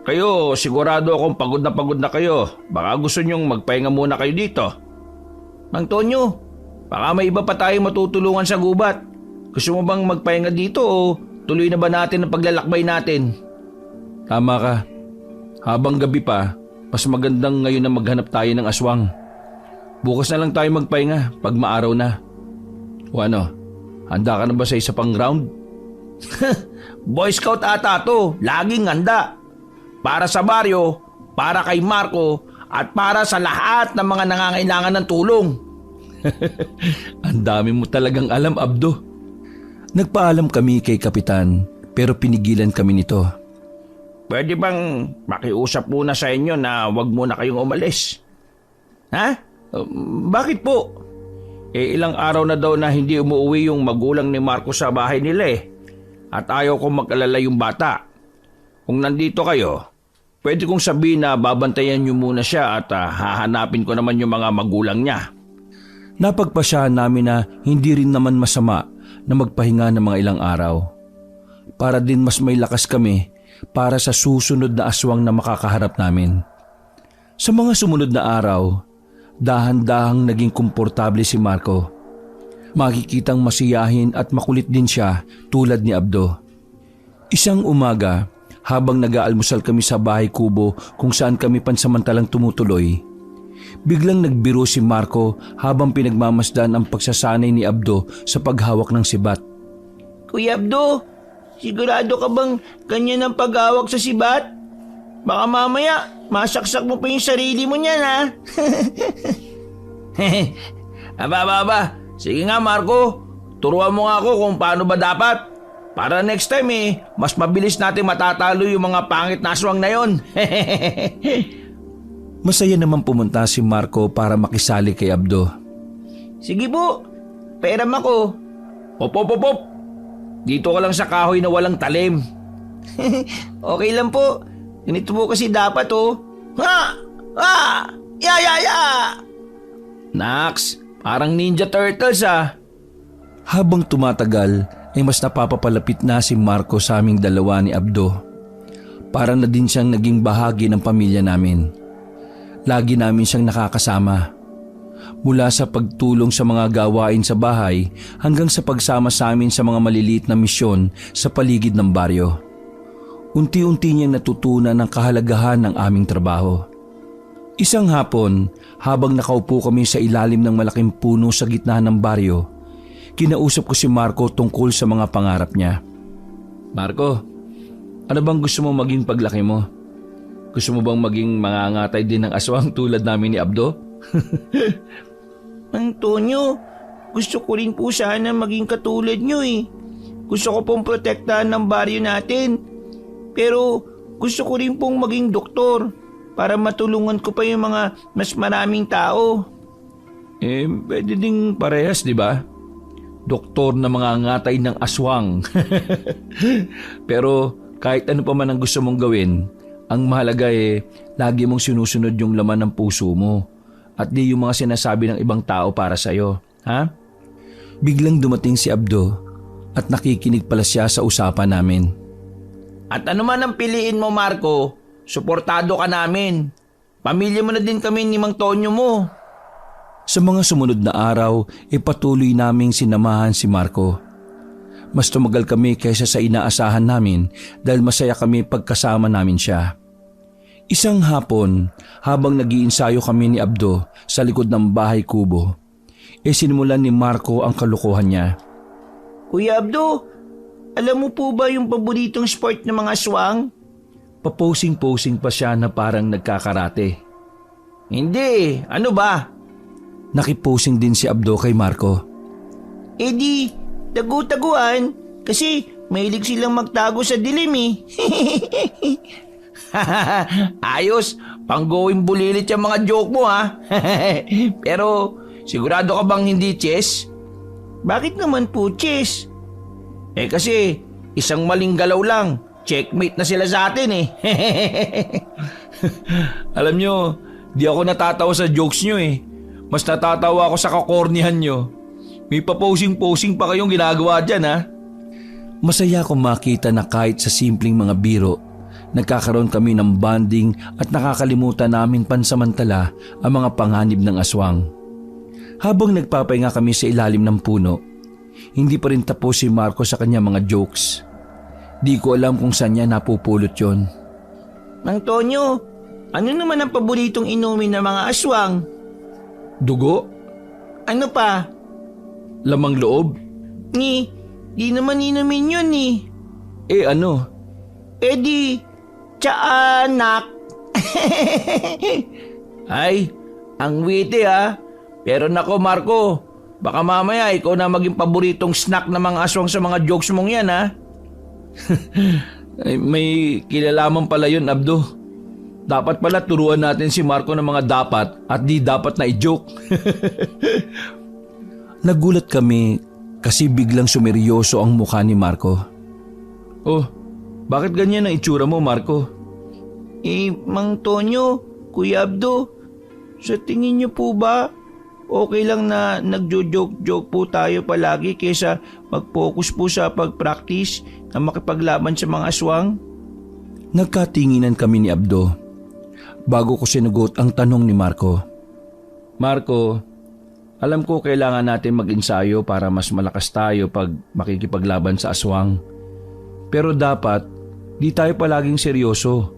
Kayo, sigurado akong pagod na kayo. Baka gusto nyong magpahinga muna kayo dito. Mang Tonyo, baka may iba pa tayong matutulungan sa gubat. Gusto mo bang magpahinga dito o tuloy na ba natin ang paglalakbay natin? Tama ka. Habang gabi pa, mas magandang ngayon na maghanap tayo ng aswang. Bukas na lang tayo magpahinga pag maaraw na. O ano, handa ka na ba sa isa pang round? Boy Scout ata to, laging handa. Para sa baryo, para kay Marco, at para sa lahat ng mga nangangailangan ng tulong. Ang dami mo talagang alam, Abdo. Nagpaalam kami kay Kapitan pero pinigilan kami nito. Pwede bang makiusap muna sa inyo na wag muna kayong umalis? Ha? Bakit po? Ilang araw na daw na hindi umuwi yung magulang ni Marco sa bahay nila At ayaw kong mag-alala yung bata. Kung nandito kayo, pwede kong sabihin na babantayan niyo muna siya at hahanapin ko naman yung mga magulang niya. Napagpasyahan namin na hindi rin naman masama na magpahinga ng mga ilang araw. Para din mas may lakas kami para sa susunod na aswang na makakaharap namin. Sa mga sumunod na araw, dahan-dahang naging komportable si Marco. Makikitang masiyahin at makulit din siya tulad ni Abdo. Isang umaga, habang nag-aalmusal kami sa bahay kubo kung saan kami pansamantalang tumutuloy, biglang nagbiro si Marco habang pinagmamasdan ang pagsasanay ni Abdo sa paghawak ng sibat. Kuya Abdo, sigurado ka bang ganyan ang paghawak sa sibat? Baka mamaya masaksak mo pa yung sarili mo niyan ha? Aba. Sige nga Marco, turuan mo nga ako kung paano ba dapat. Para next time mas mabilis natin matatalo yung mga pangit na aswang na yon. Masaya naman pumunta si Marco para makisali kay Abdo. Sige po, pairam ako. Pop. Dito ka lang sa kahoy na walang talim. Okay lang po. Ganito po kasi dapat Ha! Ya! Nax, parang Ninja Turtles Habang tumatagal, ay mas napapapalapit na si Marco sa aming dalawa ni Abdo. Para na din siyang naging bahagi ng pamilya namin. Lagi namin siyang nakakasama. Mula sa pagtulong sa mga gawain sa bahay hanggang sa pagsama sa amin sa mga maliliit na misyon sa paligid ng baryo. Unti-unti niyang natutunan ang kahalagahan ng aming trabaho. Isang hapon, habang nakaupo kami sa ilalim ng malaking puno sa gitna ng baryo, kinausap ko si Marco tungkol sa mga pangarap niya. Marco, ano bang gusto mo maging paglaki mo? Gusto mo bang maging mangangatay din ng aswang tulad namin ni Abdo? Antonio, gusto ko rin po sana maging katulad nyo Gusto ko pong protektahan ng baryo natin. Pero gusto ko rin pong maging doktor para matulungan ko pa yung mga mas maraming tao. Pwede ding parehas, di ba? Doktor na mga ngatay ng aswang. Pero kahit ano pa man ang gusto mong gawin, ang mahalaga lagi mong sinusunod yung laman ng puso mo at di yung mga sinasabi ng ibang tao para sa'yo. Ha? Biglang dumating si Abdo at nakikinig pala siya sa usapan namin. At ano man ang piliin mo Marco, suportado ka namin. Pamilya mo na din kami ni Mang Tonyo mo. Sa mga sumunod na araw, patuloy naming sinamahan si Marco. Mas tumagal kami kaysa sa inaasahan namin dahil masaya kami pagkasama namin siya. Isang hapon, habang nag-iinsayo kami ni Abdo sa likod ng bahay kubo, sinimulan ni Marco ang kalokohan niya. Kuya Abdo, alam mo po ba yung paboritong sport ng mga aswang? Paposing-posing pa siya na parang nagkakarate. Hindi, ano ba? Nakiposing din si Abdo kay Marco. Di, tagu-taguan kasi mahilig silang magtago sa dilim Ayos, pang-going bulilit yung mga joke mo Pero sigurado ka bang hindi chess? Bakit naman po chess? Kasi isang maling galaw lang, checkmate na sila sa atin eh. Alam nyo, di ako natatawa sa jokes nyo eh. Mas natatawa ako sa kakornihan nyo. May pa-posing-posing pa kayong ginagawa dyan ha. Masaya akong makita na kahit sa simpleng mga biro, nagkakaroon kami ng bonding at nakakalimutan namin pansamantala ang mga panganib ng aswang. Habang nagpapahinga kami sa ilalim ng puno, hindi pa rin tapos si Marco sa kanya mga jokes. Di ko alam kung saan niya napupulot yon. Mang Tonyo, ano naman ang paboritong inumin ng mga aswang? Dugo? Ano pa? Lamang loob? Di naman inumin yun eh. Ano? Di, tiyaanak. Ay, ang witty ha. Pero nako Marco, baka mamaya ikaw na maging paboritong snack ng mga aswang sa mga jokes mong yan ha. Ay, may kilalaman pala yun, Abdo. Dapat pala turuan natin si Marco ng mga dapat at di dapat na i-joke. Nagulat kami kasi biglang sumeryoso ang mukha ni Marco. Oh, bakit ganyan ang itsura mo, Marco? Mang Tonyo, Kuya Abdo, sa tingin niyo po ba okay lang na nagjo-joke-joke po tayo palagi kaysa mag-focus po sa pag-practice na makipaglaban sa mga aswang? Nagkatinginan kami ni Abdo bago ko sinugot ang tanong ni Marco. Marco, alam ko kailangan natin mag-ensayo para mas malakas tayo pag makikipaglaban sa aswang. Pero dapat, di tayo palaging seryoso.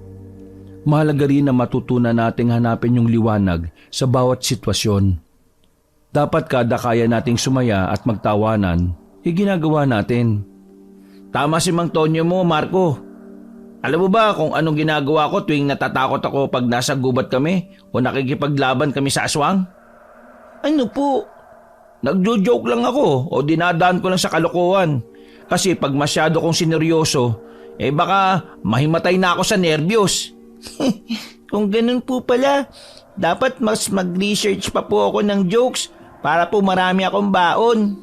Mahalaga rin na matutunan nating hanapin yung liwanag sa bawat sitwasyon. Dapat kada kaya nating sumaya at magtawanan, ginagawa natin. Tama si Mang Tonyo mo, Marco. Alam mo ba kung anong ginagawa ko tuwing natatakot ako pag nasa gubat kami o nakikipaglaban kami sa aswang? Ano po? Nagjo-joke lang ako o dinadaan ko lang sa kalokohan. Kasi pag masyado kong sineryoso, baka mahimatay na ako sa nervyos. Kung ganun po pala, dapat mas mag-research pa po ako ng jokes para po marami akong baon.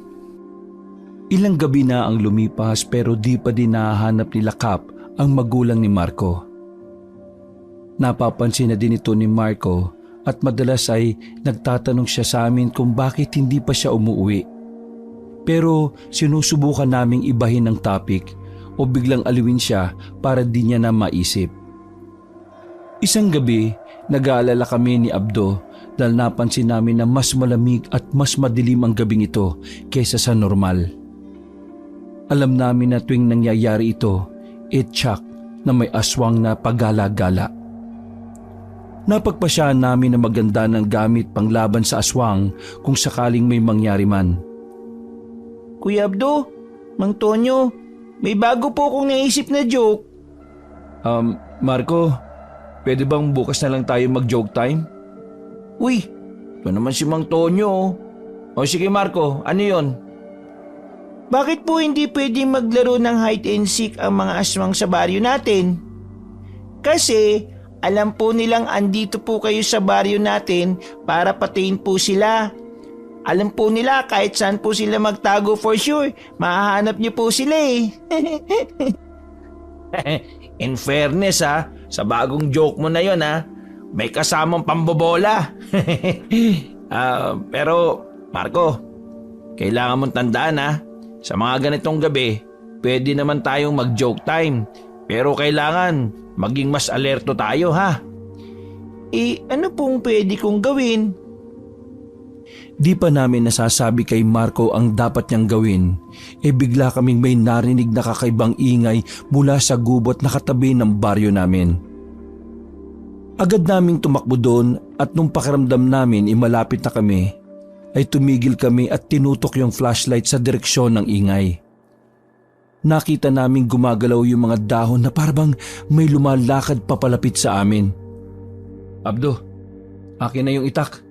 Ilang gabi na ang lumipas pero di pa din nahahanap nila Kap ang magulang ni Marco. Napapansin na din ito ni Marco at madalas ay nagtatanong siya sa amin kung bakit hindi pa siya umuwi. Pero sinusubukan naming ibahin ang topic o biglang aliwin siya para di niya na maisip. Isang gabi, nag-aalala kami ni Abdo dahil napansin namin na mas malamig at mas madilim ang gabing ito kaysa sa normal. Alam namin na tuwing nangyayari ito, tsak na may aswang na pagala-gala. Napagpasyahan namin na maganda ng gamit panglaban sa aswang kung sakaling may mangyari man. Kuya Abdo, Mang Tonyo, may bago po akong naisip na joke. Marco, pwede bang bukas na lang tayo mag-joke time? Uy, ito naman si Mang Tonyo. O sige Marco, ano yon? Bakit po hindi pwede maglaro ng hide and seek ang mga aswang sa baryo natin? Kasi alam po nilang andito po kayo sa baryo natin para patayin po sila. Alam po nila kahit saan po sila magtago for sure, mahahanap niyo po sila eh. In fairness sa bagong joke mo na yon may kasamang pambobola. Pero Marco, kailangan mong tandaan sa mga ganitong gabi, pwede naman tayong mag-joke time. Pero kailangan maging mas alerto tayo ano pong pwede kong gawin? Di pa namin nasasabi kay Marco ang dapat niyang gawin, bigla kaming may narinig na kakaibang ingay mula sa gubot na katabi ng baryo namin. Agad naming tumakbo doon at nung pakiramdam namin malapit na kami, ay tumigil kami at tinutok yung flashlight sa direksyon ng ingay. Nakita naming gumagalaw yung mga dahon na parang may lumalakad papalapit sa amin. Abdo, akin na yung itak.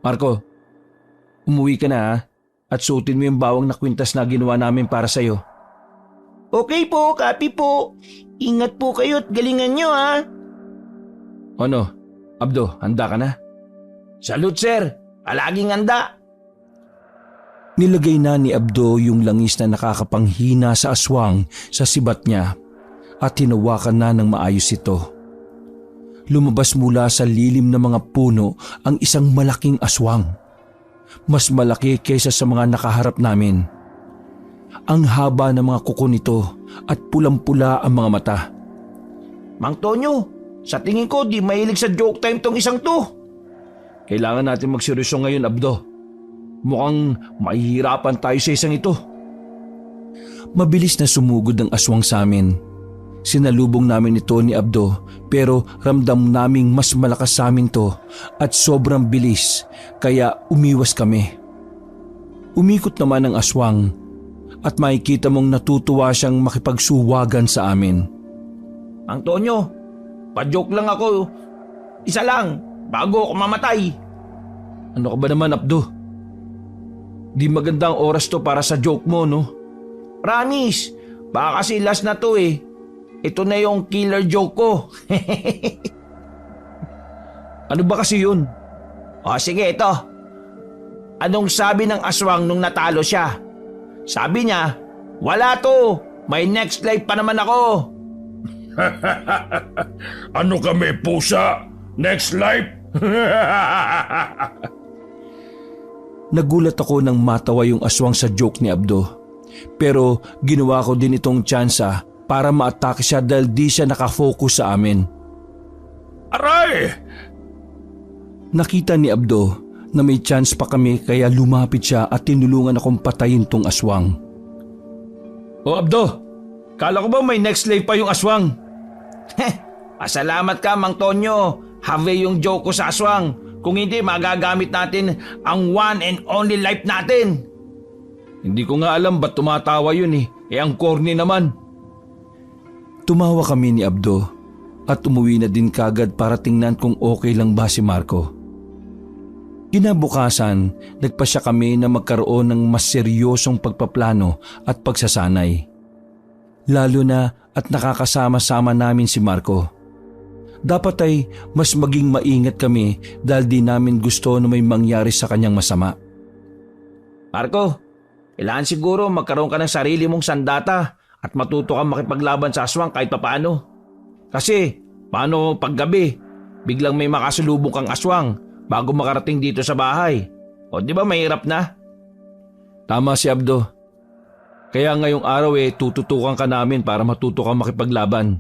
Marco, umuwi ka na at suotin mo yung bawang na kwintas na ginawa namin para sa'yo. Okay po, copy po. Ingat po kayo at galingan nyo Ano, Abdo, handa ka na? Salute sir, palaging handa. Nilagay na ni Abdo yung langis na nakakapanghina sa aswang sa sibat niya at hinawakan na ng maayos ito. Lumabas mula sa lilim ng mga puno ang isang malaking aswang. Mas malaki kaysa sa mga nakaharap namin. Ang haba ng mga kuko nito at pulang-pula ang mga mata. Mang Tonyo, sa tingin ko di mahilig sa joke time tong isang to. Kailangan natin magseryoso ngayon, Abdo. Mukhang mahihirapan tayo sa isang ito. Mabilis na sumugod ang aswang sa amin. Sinalubong namin ito ni Abdo pero ramdam naming mas malakas sa amin to at sobrang bilis kaya umiwas kami. Umikot naman ang aswang at makikita mong natutuwa siyang makipagsuwagan sa amin. Mang Tonyo, pa-joke lang ako. Isa lang, bago ako mamatay. Ano ka ba naman, Abdo? Di magandang oras to para sa joke mo, no? Promise, baka kasi last na to eh. Ito na yung killer joke ko. Ano ba kasi yun? O sige, ito. Anong sabi ng aswang nung natalo siya? Sabi niya, wala to. May next life pa naman ako. Ano kami, pusa? Next life? Nagulat ako nang matawa yung aswang sa joke ni Abdo. Pero ginawa ko din itong tsansa para ma-atake siya dahil di siya nakafocus sa amin. Aray! Nakita ni Abdo na may chance pa kami kaya lumapit siya at tinulungan akong patayin tong aswang. O Abdo, kala ko ba may next life pa yung aswang? Pasalamat ka, Mang Tonyo. Have yung joke ko sa aswang. Kung hindi, magagamit natin ang one and only life natin. Hindi ko nga alam ba't tumatawa yun eh. Ang corny naman. Tumawa kami ni Abdo at umuwi na din kagad para tingnan kung okay lang ba si Marco. Kinabukasan, nagpasya kami na magkaroon ng mas seryosong pagpaplano at pagsasanay. Lalo na at nakakasama-sama namin si Marco. Dapat ay mas maging maingat kami dahil di namin gusto na may mangyari sa kanyang masama. Marco, kailangan siguro magkaroon ka ng sarili mong sandata at matuto kang makipaglaban sa aswang kahit papaano. Kasi, paano paggabi, biglang may makasalubong kang aswang bago makarating dito sa bahay? O di ba mahirap na? Tama si Abdo. Kaya ngayong araw tututukan ka namin para matuto kang makipaglaban.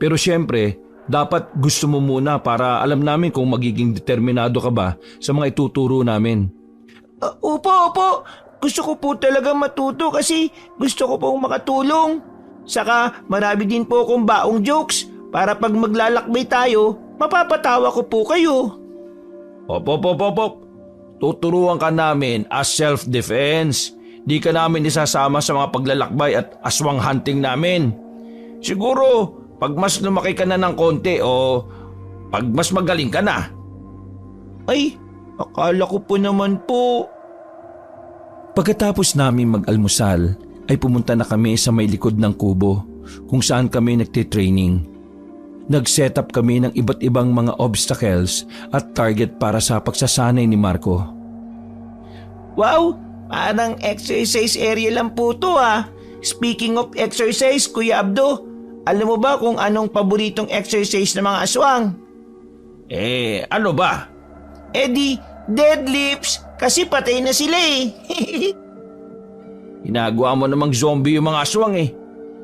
Pero syempre, dapat gusto mo muna para alam namin kung magiging determinado ka ba sa mga ituturo namin. Opo. Gusto ko po talaga matuto kasi gusto ko pong makatulong. Saka marami din po akong baong jokes para pag maglalakbay tayo, mapapatawa ko po kayo. Opo. Tuturuan ka namin as self-defense. Di ka namin isasama sa mga paglalakbay at aswang hunting namin. Siguro, pag mas lumaki ka na ng konti o pag mas magaling ka na. Ay, akala ko po naman po. Pagkatapos namin mag-almusal ay pumunta na kami sa may likod ng kubo kung saan kami nagtitraining. Nag-set up kami ng iba't ibang mga obstacles at target para sa pagsasanay ni Marco. Wow, parang exercise area lang po to ah. Speaking of exercise, Kuya Abdo, alam mo ba kung anong paboritong exercise ng mga aswang? Ano ba? Di deadlifts kasi patay na sila eh. Ginagawa mo namang zombie yung mga aswang eh.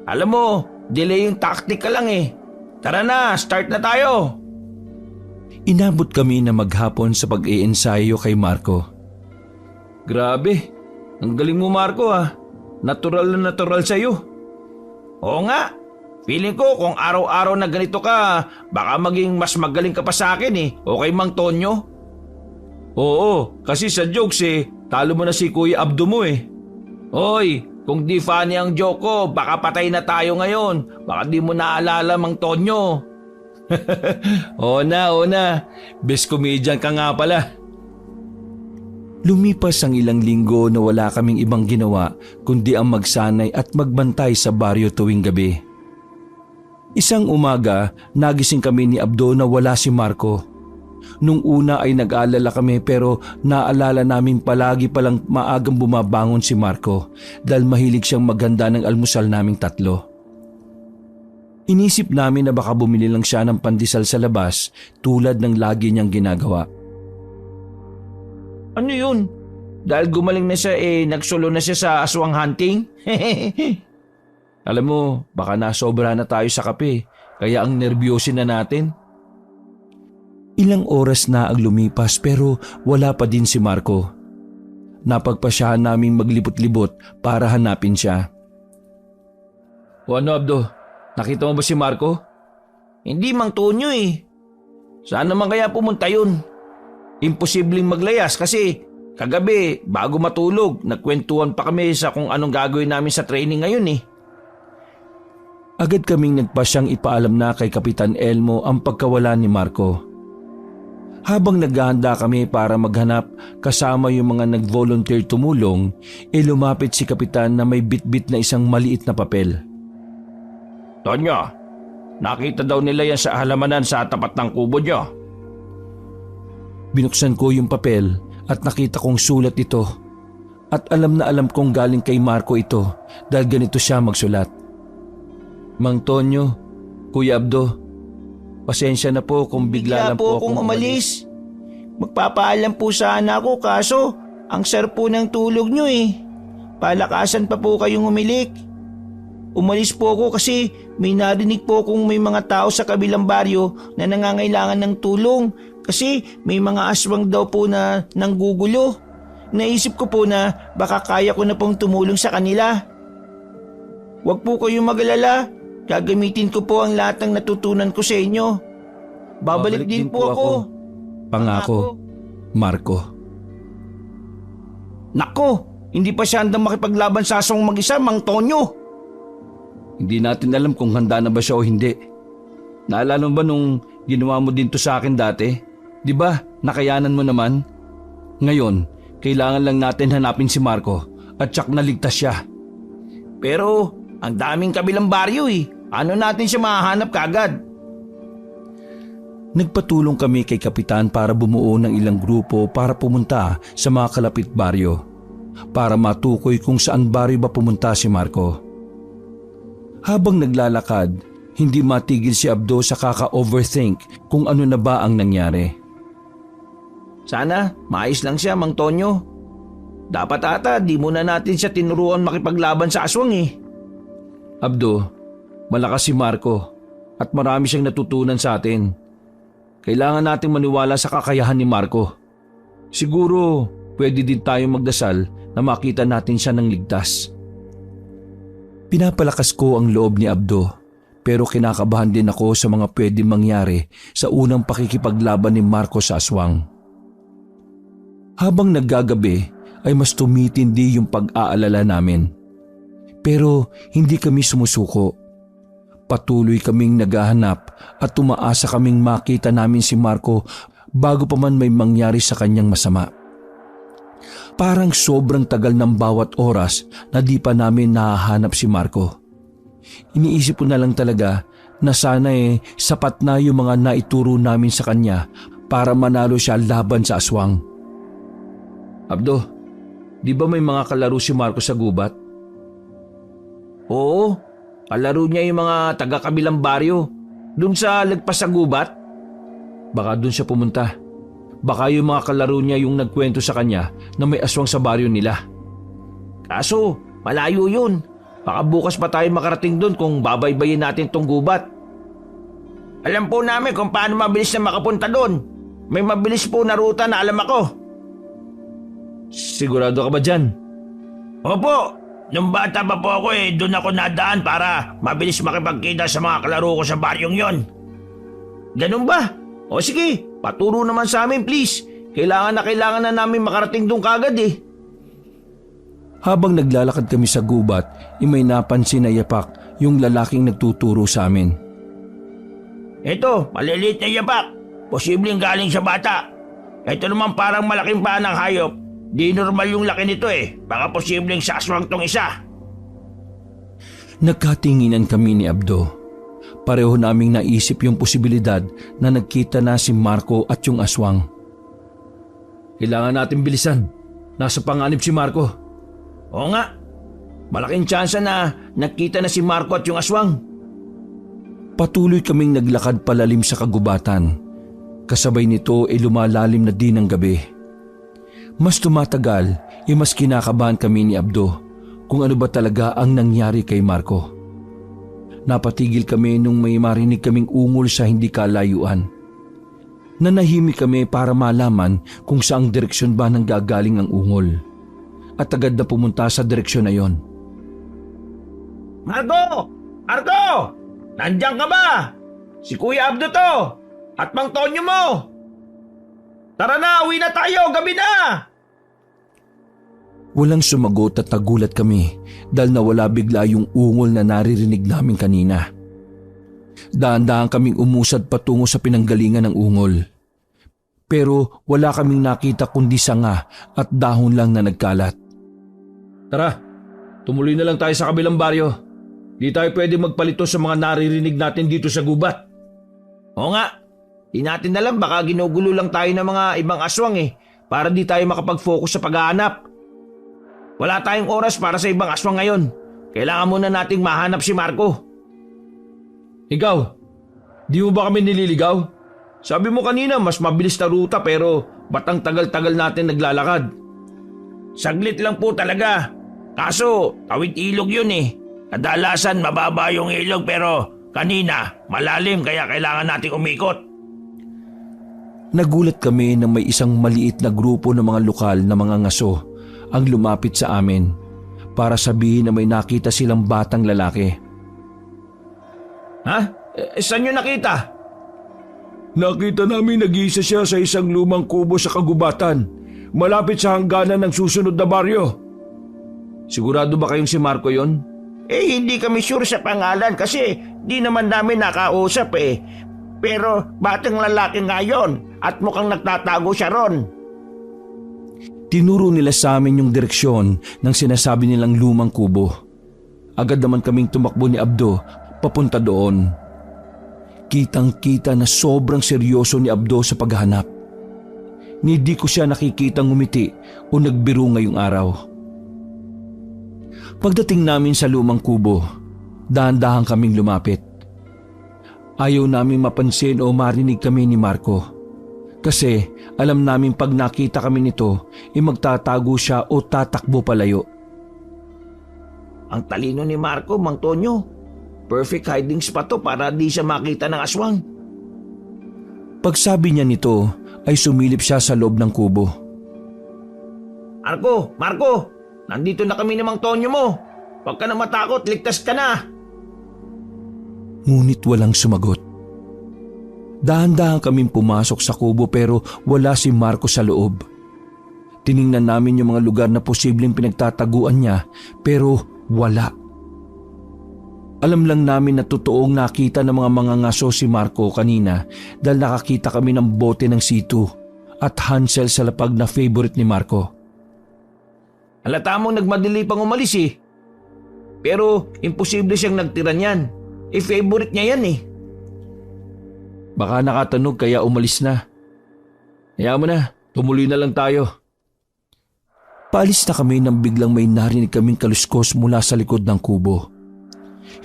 Alam mo, delay yung tactic ka lang eh. Tara na, start na tayo. Inabot kami na maghapon sa pag-iensayo kay Marco. Grabe, ang galing mo Marco ah. Natural na natural sa'yo. Oo nga, feeling ko kung araw-araw na ganito ka, baka maging mas magaling ka pa sa akin eh. Okay Mang Tonyo? Oo, kasi sa jokes talo mo na si Kuya Abdo mo eh. Hoy, kung di funny ang joke ko, baka patay na tayo ngayon. Baka di mo naalala Mang Tonyo. Oo na. Best comedian ka nga pala. Lumipas ang ilang linggo na wala kaming ibang ginawa kundi ang magsanay at magbantay sa baryo tuwing gabi. Isang umaga, nagising kami ni Abdo na wala si Marco. Nung una ay nag-aalala kami pero naalala namin palagi palang maagang bumabangon si Marco dahil mahilig siyang maghanda ng almusal naming tatlo. Inisip namin na baka bumili lang siya ng pandesal sa labas tulad ng lagi niyang ginagawa. Ano yun? Dahil gumaling na siya nagsulo na siya sa aswang hunting? Alam mo, baka nasobra na tayo sa kape kaya ang nervyosin na natin. Ilang oras na ang lumipas pero wala pa din si Marco. Napagpasyahan naming maglibot-libot para hanapin siya. O ano, Abdo? Nakita mo ba si Marco? Hindi, Mang Tonyo Saan naman kaya pumunta yun? Imposibleng maglayas kasi kagabi bago matulog nagkwentuhan pa kami sa kung anong gagawin namin sa training ngayon Agad kaming nagpasyang ipaalam na kay Kapitan Elmo ang pagkawala ni Marco. Habang naghahanda kami para maghanap kasama yung mga nag-volunteer tumulong, lumapit si Kapitan na may bitbit na isang maliit na papel. Tonyo, nakita daw nila yan sa halamanan sa tapat ng kubo nyo. Binuksan ko yung papel at nakita kong sulat ito. At alam na alam kong galing kay Marco ito dahil ganito siya magsulat. Mang Tonyo, Kuya Abdo, pasensya na po kung bigla lang po akong umalis. Magpapaalam po sana ako kaso ang sir po ng tulog nyo Palakasan pa po kayong umilik. Umalis po ako kasi may narinig po kung may mga tao sa kabilang baryo na nangangailangan ng tulong kasi may mga aswang daw po na nanggugulo. Naisip ko po na baka kaya ko na pong tumulong sa kanila. Huwag po kayong mag-alala. Gagamitin ko po ang lahat ng natutunan ko sa inyo. Babalik din po ako. Pangako, Marco. Nako, hindi pa siya handang makipaglaban sa aswang mag-isa, Mang Tonyo. Hindi natin alam kung handa na ba siya o hindi. Naalala mo ba nung ginawa mo din to sa akin dati? Di ba, nakayanan mo naman? Ngayon, kailangan lang natin hanapin si Marco at tsak na ligtas siya. Pero ang daming kabilang baryo Ano natin siya mahahanap kagad? Nagpatulong kami kay Kapitan para bumuo ng ilang grupo para pumunta sa mga kalapit baryo para matukoy kung saan baryo ba pumunta si Marco. Habang naglalakad, hindi matigil si Abdo sa kaka-overthink kung ano na ba ang nangyari. Sana maayos lang siya, Mang Tonyo. Dapat ata di muna natin siya tinuruan makipaglaban sa aswang Abdo, malakas si Marco at marami siyang natutunan sa atin. Kailangan nating maniwala sa kakayahan ni Marco. Siguro pwede din tayong magdasal na makita natin siya ng ligtas. Pinapalakas ko ang loob ni Abdo pero kinakabahan din ako sa mga pwedeng mangyari sa unang pakikipaglaban ni Marco sa aswang. Habang naggagabi ay mas tumitindi yung pag-aalala namin. Pero hindi kami sumusuko. Patuloy kaming naghahanap at tumaasa kaming makita namin si Marco bago pa man may mangyari sa kanyang masama. Parang sobrang tagal ng bawat oras na di pa namin nahahanap si Marco. Iniisip ko na lang talaga na sana sapat na yung mga naituro namin sa kanya para manalo siya laban sa aswang. Abdo, di ba may mga kalaro si Marco sa gubat? Oo, kalaro niya yung mga taga-kabilang baryo. Doon sa lagpas sa gubat. Baka doon siya pumunta. Baka yung mga kalaro niya yung nagkwento sa kanya na may aswang sa baryo nila. Kaso, malayo yun. Baka bukas pa tayo makarating doon kung babaybayin natin tong gubat. Alam po namin kung paano mabilis na makapunta doon. May mabilis po na ruta na alam ako. Sigurado ka ba dyan? Opo, nung bata pa po ako doon ako nadaan para mabilis makipagkita sa mga kalaro ko sa baryong yon. Ganun ba? O sige, paturo naman sa amin please. Kailangan na namin makarating doon kagad Habang naglalakad kami sa gubat, may napansin na yapak yung lalaking nagtuturo sa amin. Ito, maliliit na yapak. Posibleng galing sa bata. Ito naman parang malaking paa ng hayop. Di normal yung laki nito Baka posibleng sa aswang tong isa. Nagkatinginan kami ni Abdo. Pareho naming naisip yung posibilidad na nagkita na si Marco at yung aswang. Kailangan natin bilisan. Nasa panganib si Marco. Oo nga, malaking tsansa na nakita na si Marco at yung aswang. Patuloy kaming naglakad palalim sa kagubatan. Kasabay nito ay lumalalim na din ang gabi. Mas tumatagal, mas kinakabahan kami ni Abdo kung ano ba talaga ang nangyari kay Marco. Napatigil kami nung may marinig kaming ungol sa hindi kalayuan. Nanahimik kami para malaman kung saang direksyon ba nanggagaling ang ungol. At agad na pumunta sa direksyon na yon. Marco! Marco! Nandiyan ka ba? Si Kuya Abdo to! At Mang Tonyo mo! Tara na, uwi na tayo! Gabi na! Walang sumagot at nagulat kami dahil nawala bigla yung ungol na naririnig namin kanina. Daan-daan kaming umusad patungo sa pinanggalingan ng ungol. Pero wala kaming nakita kundi sanga at dahon lang na nagkalat. Tara, tumuloy na lang tayo sa kabilang baryo. Di tayo pwede magpalito sa mga naririnig natin dito sa gubat. Oo nga, di natin alam baka ginugulo lang tayo ng mga ibang aswang para di tayo makapag-focus sa paghahanap. Wala tayong oras para sa ibang aswang ngayon. Kailangan muna nating mahanap si Marco. Ikaw, di mo ba kami nililigaw? Sabi mo kanina mas mabilis na ruta pero ba't ang tagal-tagal natin naglalakad? Saglit lang po talaga. Kaso, tawid ilog yun Kadalasan mababa yung ilog pero kanina malalim kaya kailangan nating umikot. Nagulat kami na may isang maliit na grupo ng mga lokal na mga ngaso ang lumapit sa amin para sabihin na may nakita silang batang lalaki. Ha? Saan nyo nakita? Nakita namin nag-iisa siya sa isang lumang kubo sa kagubatan, malapit sa hangganan ng susunod na baryo. Sigurado ba kayong si Marco yon? Hindi kami sure sa pangalan kasi di naman namin nakausap Pero batang lalaki nga yun at mukhang nagtatago siya ron. Tinuro nila sa amin yung direksyon ng sinasabi nilang lumang kubo. Agad naman kaming tumakbo ni Abdo papunta doon. Kitang-kita na sobrang seryoso ni Abdo sa paghahanap. Hindi ko siya nakikitang ngumiti o nagbiro ngayong araw. Pagdating namin sa lumang kubo, dahan-dahan kaming lumapit. Ayaw namin mapansin o marinig kami ni Marco. Kasi alam namin pag nakita kami nito, magtatago siya o tatakbo palayo. Ang talino ni Marco, Mang Tonyo. Perfect hiding spot to para di siya makita ng aswang. Pagsabi niya nito ay sumilip siya sa loob ng kubo. Marco! Nandito na kami ni Mang Tonyo mo. Huwag ka na matakot, ligtas ka na. Ngunit walang sumagot. Dahan-dahan kaming pumasok sa kubo pero wala si Marco sa loob. Tiningnan namin yung mga lugar na posibleng pinagtataguan niya pero wala. Alam lang namin na totoong nakita ng mga mangangaso si Marco kanina dahil nakakita kami ng bote ng situ at Hansel sa lapag na favorite ni Marco. Halata mong nagmadali pang umalis Pero imposible siyang nagtira niyan. Favorite niya yan Baka nakatanog kaya umalis na. Hayaan mo na, tumuloy na lang tayo. Paalis na kami nang biglang may narinig kaming kaluskos mula sa likod ng kubo.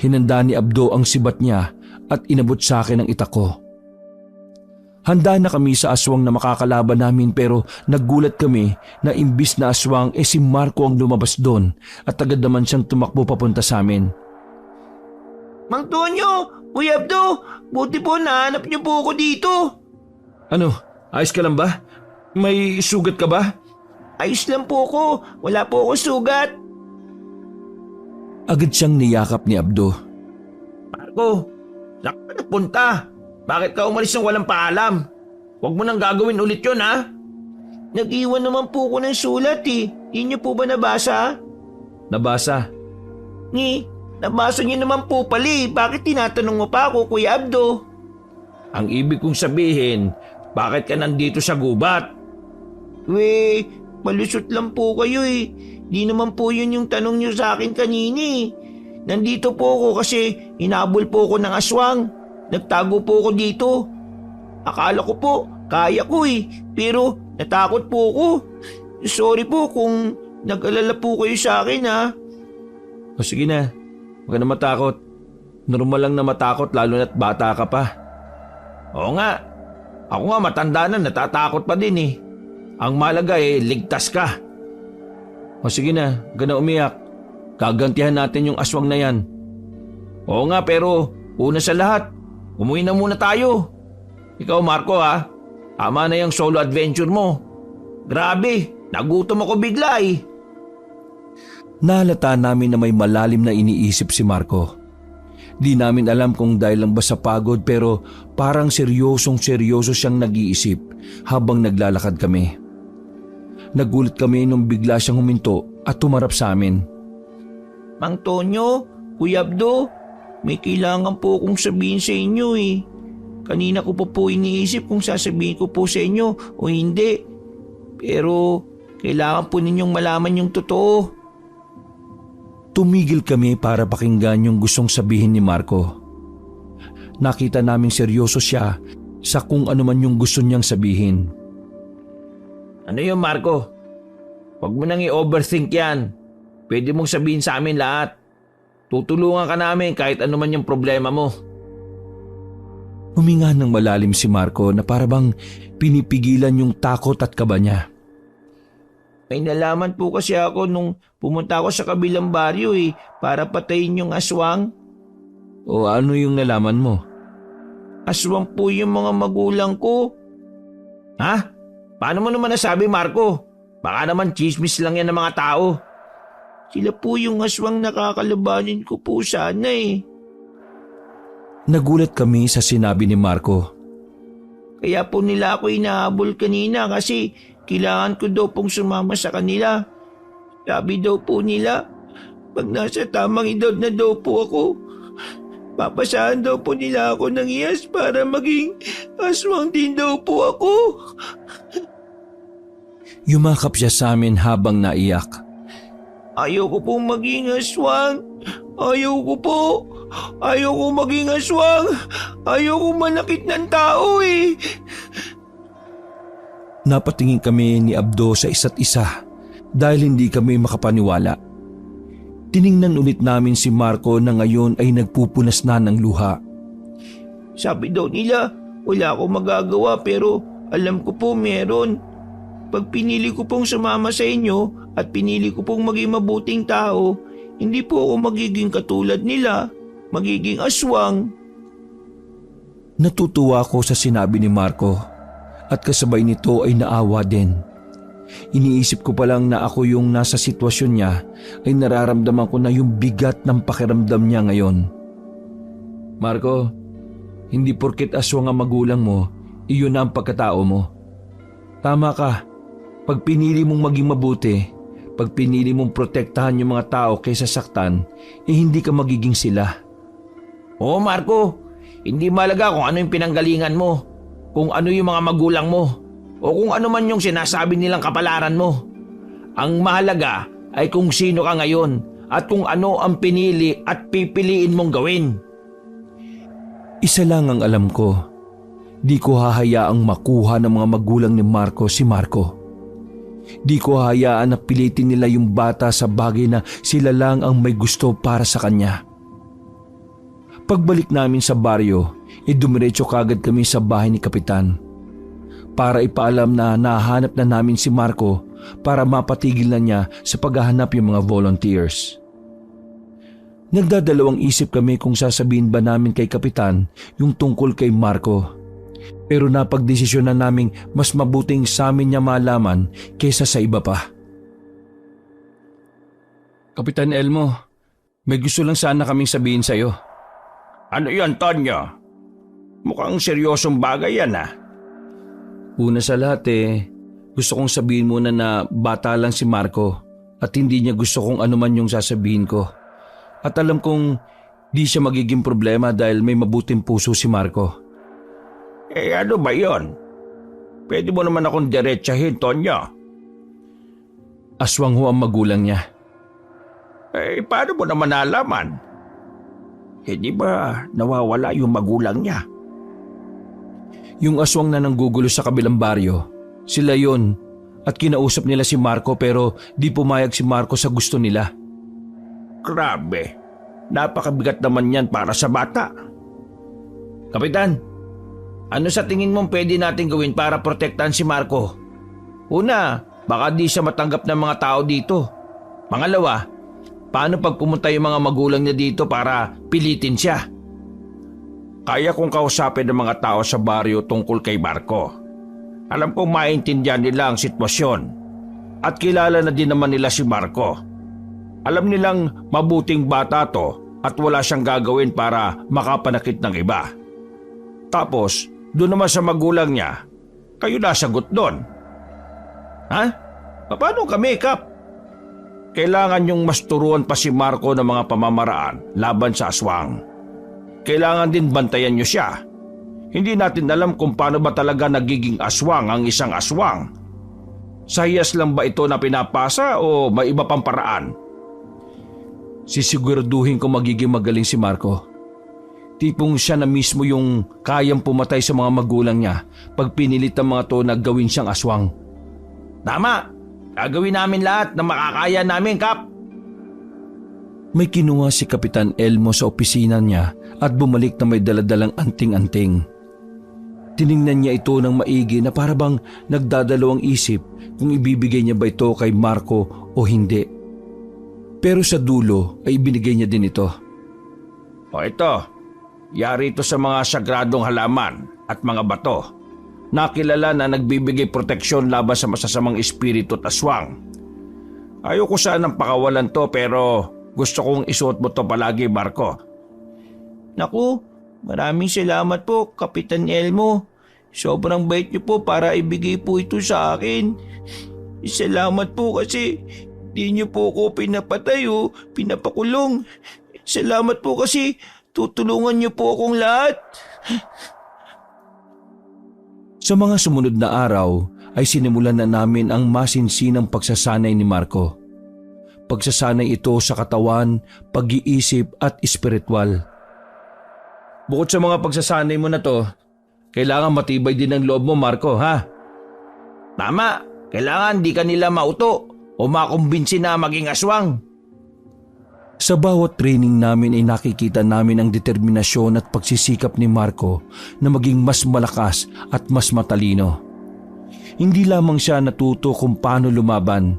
Hinanda ni Abdo ang sibat niya at inabot sa akin ang itak ko. Handa na kami sa aswang na makakalaban namin pero naggulat kami na imbis na aswang si Marco ang lumabas doon at agad naman siyang tumakbo papunta sa amin. Mang Tonyo! Kuya Abdo! Buti po nahanap niyo po ako dito. Ano, ayos ka lang ba? May sugat ka ba? Ayos lang po ko. Wala po ako sugat. Agad siyang niyakap ni Abdo. Marco, saan ka nagpunta? Bakit ka umalis ng walang paalam? Huwag mo nang gagawin ulit yun Nag-iwan naman po ko ng sulat Di niyo po ba nabasa? Nabasa. Nabasa niyo naman po pala Bakit tinatanong mo pa ako, Kuya Abdo? Ang ibig kong sabihin, bakit ka nandito sa gubat? Malusot lang po kayo Di naman po yun yung tanong niyo sa akin kanina nandito po ako kasi hinabol po ako ng aswang. Nagtago po ako dito. Akala ko po, kaya ko pero natakot po ako. Sorry po kung nag-alala po kayo sa akin ha. O sige na, huwag ka na matakot. Normal lang na matakot lalo na't bata ka pa. Oo nga, ako nga matanda na natatakot pa din Ang malaga ligtas ka. O sige na, huwag ka na umiyak. Gagantihan natin yung aswang na yan. Oo nga pero una sa lahat, umuwi na muna tayo. Ikaw Marco tama na yung solo adventure mo. Grabe, nagutom ako bigla Nahalata namin na may malalim na iniisip si Marco. Di namin alam kung dahil lang ba sa pagod pero parang seryosong-seryoso siyang nag-iisip habang naglalakad kami. Nagulat kami nung bigla siyang huminto at tumarap sa amin. Mang Tonyo, Kuya Abdo, may kailangan po akong sabihin sa inyo Kanina ko po iniisip kung sasabihin ko po sa inyo o hindi. Pero kailangan po ninyong malaman yung totoo. Tumigil kami para pakinggan yung gustong sabihin ni Marco. Nakita naming seryoso siya sa kung ano man yung gusto niyang sabihin. Ano yun Marco? Huwag mo nang i-overthink yan. Pwede mong sabihin sa amin lahat. Tutulungan ka namin kahit ano man yung problema mo. Huminga ng malalim si Marco na parabang pinipigilan yung takot at kaba niya. May nalaman po kasi ako nung pumunta ako sa kabilang baryo para patayin yung aswang. O ano yung nalaman mo? Aswang po yung mga magulang ko. Ha? Paano mo naman nasabi Marco? Baka naman chismis lang yan ng mga tao. Sila po yung aswang nakakalabanin ko po sana Nagulat kami sa sinabi ni Marco. Kaya po nila ako inahabol kanina kasi kailangan ko daw pong sumama sa kanila. Sabi daw po nila, pag nasa tamang edad na daw po ako, papasahan daw po nila ako ng iyas para maging aswang din daw po ako. Yumakap siya sa amin habang naiyak. Ayaw ko pong maging aswang. Ayaw ko po. Ayaw ko maging aswang. Ayaw ko manakit ng tao Napatingin kami ni Abdo sa isa't isa dahil hindi kami makapaniwala. Tiningnan ulit namin si Marco na ngayon ay nagpupunas na ng luha. Sabi daw nila, wala akong magagawa pero alam ko po meron. Pag pinili ko pong sumama sa inyo at pinili ko pong maging mabuting tao, hindi po ako magiging katulad nila, magiging aswang. Natutuwa ko sa sinabi ni Marco at kasabay nito ay naawa din. Iniisip ko pa lang na ako yung nasa sitwasyon niya ay nararamdaman ko na yung bigat ng pakiramdam niya ngayon. Marco, hindi porket aswang ang magulang mo, iyon na ang pagkatao mo. Tama ka. Pag pinili mong maging mabuti, pag pinili mong protektahan yung mga tao kaysa saktan, hindi ka magiging sila. Oo Marco, hindi malaga kung ano yung pinanggalingan mo, kung ano yung mga magulang mo, o kung ano man yung sinasabi nilang kapalaran mo. Ang mahalaga ay kung sino ka ngayon at kung ano ang pinili at pipiliin mong gawin. Isa lang ang alam ko, di ko hahayaang makuha ng mga magulang ni Marco si Marco. Di ko hahayaan na pilitin nila yung bata sa bagay na sila lang ang may gusto para sa kanya. Pagbalik namin sa baryo, dumiretso kagad kami sa bahay ni Kapitan para ipaalam na nahanap na namin si Marco para mapatigil na niya sa paghahanap yung mga volunteers. Nagdadalawang isip kami kung sasabihin ba namin kay Kapitan yung tungkol kay Marco. Pero napagdesisyon na naming mas mabuting sa amin niya malaman kaysa sa iba pa. Kapitan Elmo, may gusto lang sana kaming sabihin sa'yo. Ano yan, Tonyo? Mukhang seryosong bagay yan Una sa lahat gusto kong sabihin muna na bata lang si Marco at hindi niya gusto kung ano man yung sasabihin ko. At alam kong di siya magiging problema dahil may mabuting puso si Marco. Ano ba yon? Pwede mo naman akong diretsahin, Tonyo. Aswang ho ang magulang niya. Paano mo naman nalaman? di ba nawawala yung magulang niya? Yung aswang na nanggugulo sa kabilang baryo, sila yon at kinausap nila si Marco pero di pumayag si Marco sa gusto nila. Grabe, napakabigat naman yan para sa bata. Kapitan, ano sa tingin mong pwede natin gawin para protektahan si Marco? Una, baka di siya matanggap ng mga tao dito. Pangalawa, paano pag pumunta yung mga magulang niya dito para pilitin siya? Kaya kong kausapin ng mga tao sa baryo tungkol kay Marco. Alam kong maintindihan nila ang sitwasyon at kilala na din naman nila si Marco. Alam nilang mabuting bata to at wala siyang gagawin para makapanakit ng iba. Tapos, doon naman sa magulang niya, kayo nasagot doon. Ha? Paano kami, Kap? Kailangan yung mas turuan pa si Marco ng mga pamamaraan laban sa aswang. Kailangan din bantayan niyo siya. Hindi natin alam kung paano ba talaga nagiging aswang ang isang aswang. Sa hiyas lang ba ito na pinapasa o may iba pang paraan? Sisiguraduhin ko magiging magaling si Marco. Tipong siya na mismo yung kayang pumatay sa mga magulang niya pag pinilit ang mga to na gawin siyang aswang. Tama! Gagawin namin lahat na makakaya namin, Kap! May kinuha si Kapitan Elmo sa opisina niya at bumalik na may daladalang anting-anting. Tiningnan niya ito ng maigi na parabang nagdadalawang isip kung ibibigay niya ba ito kay Marco o hindi. Pero sa dulo ay ibinigay niya din ito. O ito, yari ito sa mga sagradong halaman at mga bato. Nakilala na nagbibigay proteksyon laban sa masasamang espiritu at aswang. Ayoko sanang pakawalan to pero gusto kong isuot mo to palagi, Marco. Naku, maraming salamat po, Kapitan Elmo. Sobrang bait niyo po para ibigay po ito sa akin. Salamat po kasi di niyo po ako pinapatay o pinapakulong. Salamat po kasi tutulungan niyo po akong lahat. Sa mga sumunod na araw ay sinimulan na namin ang masinsinang pagsasanay ni Marco. Pagsasanay ito sa katawan, pag-iisip at espiritual. Bukod sa mga pagsasanay mo na to, kailangan matibay din ang loob mo, Marco, ha? Tama, kailangan di kanila mauto o makumbinsi na maging aswang. Sa bawat training namin ay nakikita namin ang determinasyon at pagsisikap ni Marco na maging mas malakas at mas matalino. Hindi lamang siya natuto kung paano lumaban,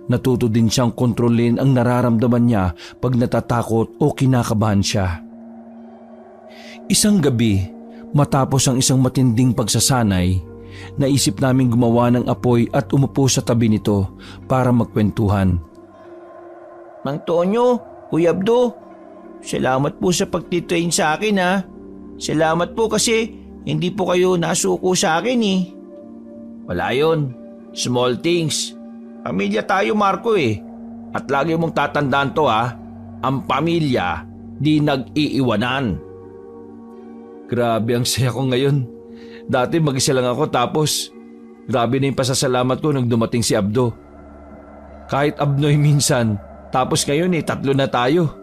natuto din siyang kontrolin ang nararamdaman niya pag natatakot o kinakabahan siya. Isang gabi, matapos ang isang matinding pagsasanay, naisip namin gumawa ng apoy at umupo sa tabi nito para magkwentuhan. Mang Tonyo, Kuya Abdo, salamat po sa pagtitrain sa akin ha. Salamat po kasi hindi po kayo nasuko sa akin eh. Wala yun. Small things. Pamilya tayo, Marco eh. At lagi mong tatandaan to ha. Ang pamilya di nag-iiwanan. Grabe ang saya ko ngayon. Dati mag-isa lang ako tapos grabe na yung pasasalamat ko nung dumating si Abdo. Kahit Abnoy minsan, tapos ngayon tatlo na tayo.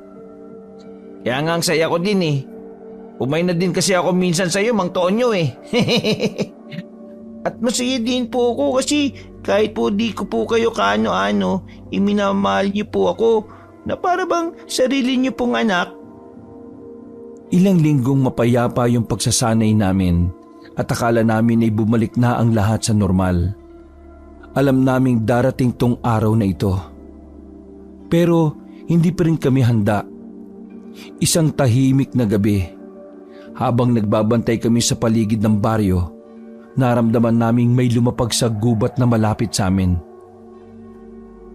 Kaya nga ang saya ko din eh. Umay na din kasi ako minsan sa'yo, Mang Tonyo eh. At masaya din po ako kasi kahit po di ko po kayo kaano-ano, iminamahal niyo po ako na para bang sarili niyo pong anak. Ilang linggong mapayapa yung pagsasanay namin at akala namin ay bumalik na ang lahat sa normal. Alam naming darating tong araw na ito. Pero hindi pa rin kami handa. Isang tahimik na gabi. Habang nagbabantay kami sa paligid ng baryo, naramdaman naming may lumapag sa gubat na malapit sa amin.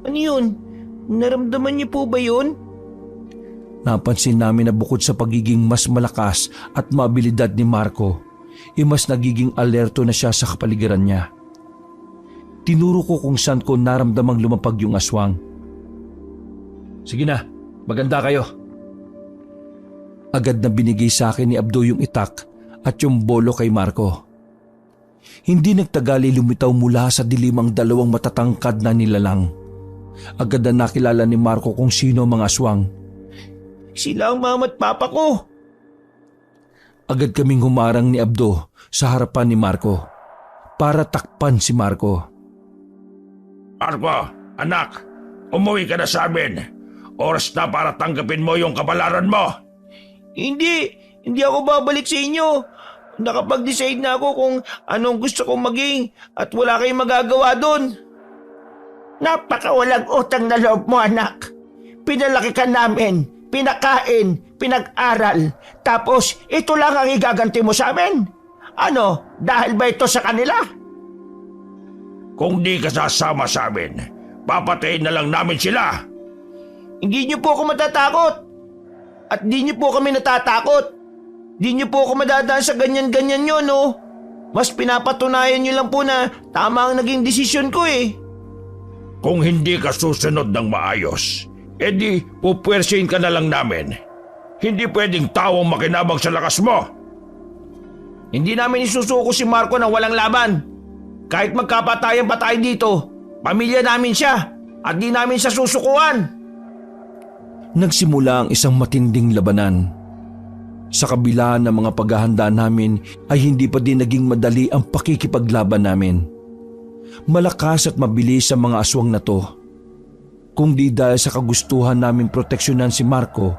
Ano yun? Naramdaman niyo po ba yun? Napansin namin na bukod sa pagiging mas malakas at mabilidad ni Marco, mas nagiging alerto na siya sa kapaligiran niya. Tinuro ko kung saan ko naramdamang lumapag yung aswang. Sige na, maganda kayo. Agad na binigay sa akin ni Abdo yung itak at yung bolo kay Marco. Hindi nagtagali lumitaw mula sa dilim ang dalawang matatangkad na nilalang. Agad na nakilala ni Marco kung sino ang mga aswang. Sila ang mama at papa ko. Agad kaming humarang ni Abdo sa harapan ni Marco para takpan si Marco. Marco, anak, umuwi ka na sa amin. Oras na para tanggapin mo yung kabalaran mo. Hindi ako babalik sa inyo. Nakapag-decide na ako kung anong gusto kong maging at wala kayong magagawa doon. Napakawalang utang na loob mo, anak. Pinalaki ka namin, pinakain, pinag-aral. Tapos ito lang ang igaganti mo sa amin. Ano, dahil ba ito sa kanila? Kung di ka sasama sa amin, papatayin na lang namin sila. Hindi niyo po ako matatakot. At di niyo po kami natatakot. Di niyo po ako madadaan sa ganyan-ganyan nyo, no? Mas pinapatunayan niyo lang po na tama ang naging desisyon ko eh. Kung hindi ka susunod ng maayos, edi pupwersihin ka na lang namin. Hindi pwedeng tawang makinabang sa lakas mo. Hindi namin isusuko si Marco na walang laban. Kahit magkapatayan pa tayo dito, pamilya namin siya at di namin siya susukuan. Nagsimula ang isang matinding labanan. Sa kabila ng mga paghahanda namin ay hindi pa din naging madali ang pakikipaglaban namin. Malakas at mabilis ang mga aswang na to. Kung di dahil sa kagustuhan namin proteksyonan si Marco,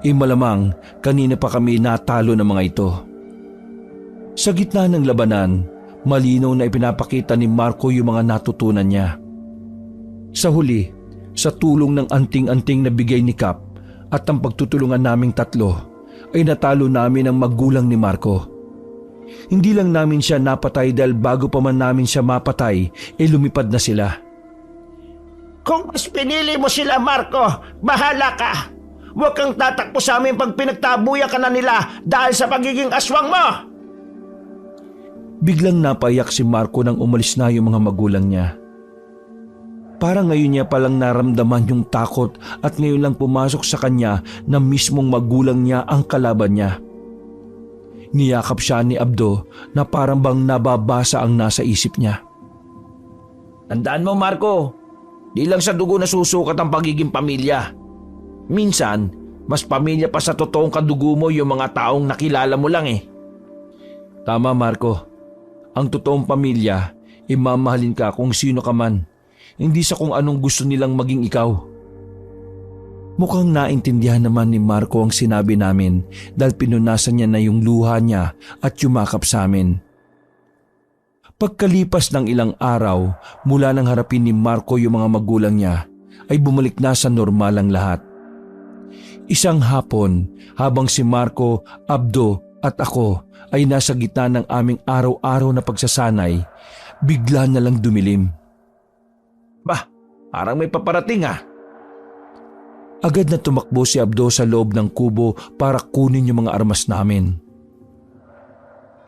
malamang kanina pa kami natalo ng mga ito. Sa gitna ng labanan, malinaw na ipinapakita ni Marco yung mga natutunan niya. Sa huli, sa tulong ng anting-anting na bigay ni Cap at ang pagtutulungan naming tatlo, ay natalo namin ang magulang ni Marco. Hindi lang namin siya napatay dahil bago pa man namin siya mapatay, lumipad na sila. Kung mas pinili mo sila, Marco, bahala ka. Huwag kang tatakbo sa amin pag pinagtabuyan ka na nila dahil sa pagiging aswang mo. Biglang napayak si Marco nang umalis na yung mga magulang niya. Parang ngayon niya palang naramdaman yung takot at ngayon lang pumasok sa kanya na mismong magulang niya ang kalaban niya. Niyakap siya ni Abdo na parang bang nababasa ang nasa isip niya. Tandaan mo, Marco, di lang sa dugo nasusukat ang pagiging pamilya. Minsan, mas pamilya pa sa totoong kadugo mo yung mga taong nakilala mo lang eh. Tama, Marco. Ang totoong pamilya, imamahalin ka kung sino ka man. Hindi sa kung anong gusto nilang maging ikaw. Mukhang naintindihan naman ni Marco ang sinabi namin dahil pinunasan niya na yung luha niya at yumakap sa amin. Pagkalipas ng ilang araw mula nang harapin ni Marco yung mga magulang niya, ay bumalik na sa normal ang lahat. Isang hapon habang si Marco, Abdo at ako ay nasa gitna ng aming araw-araw na pagsasanay, bigla na lang dumilim. Bah, parang may paparating ah. Agad na tumakbo si Abdo sa loob ng kubo para kunin yung mga armas namin.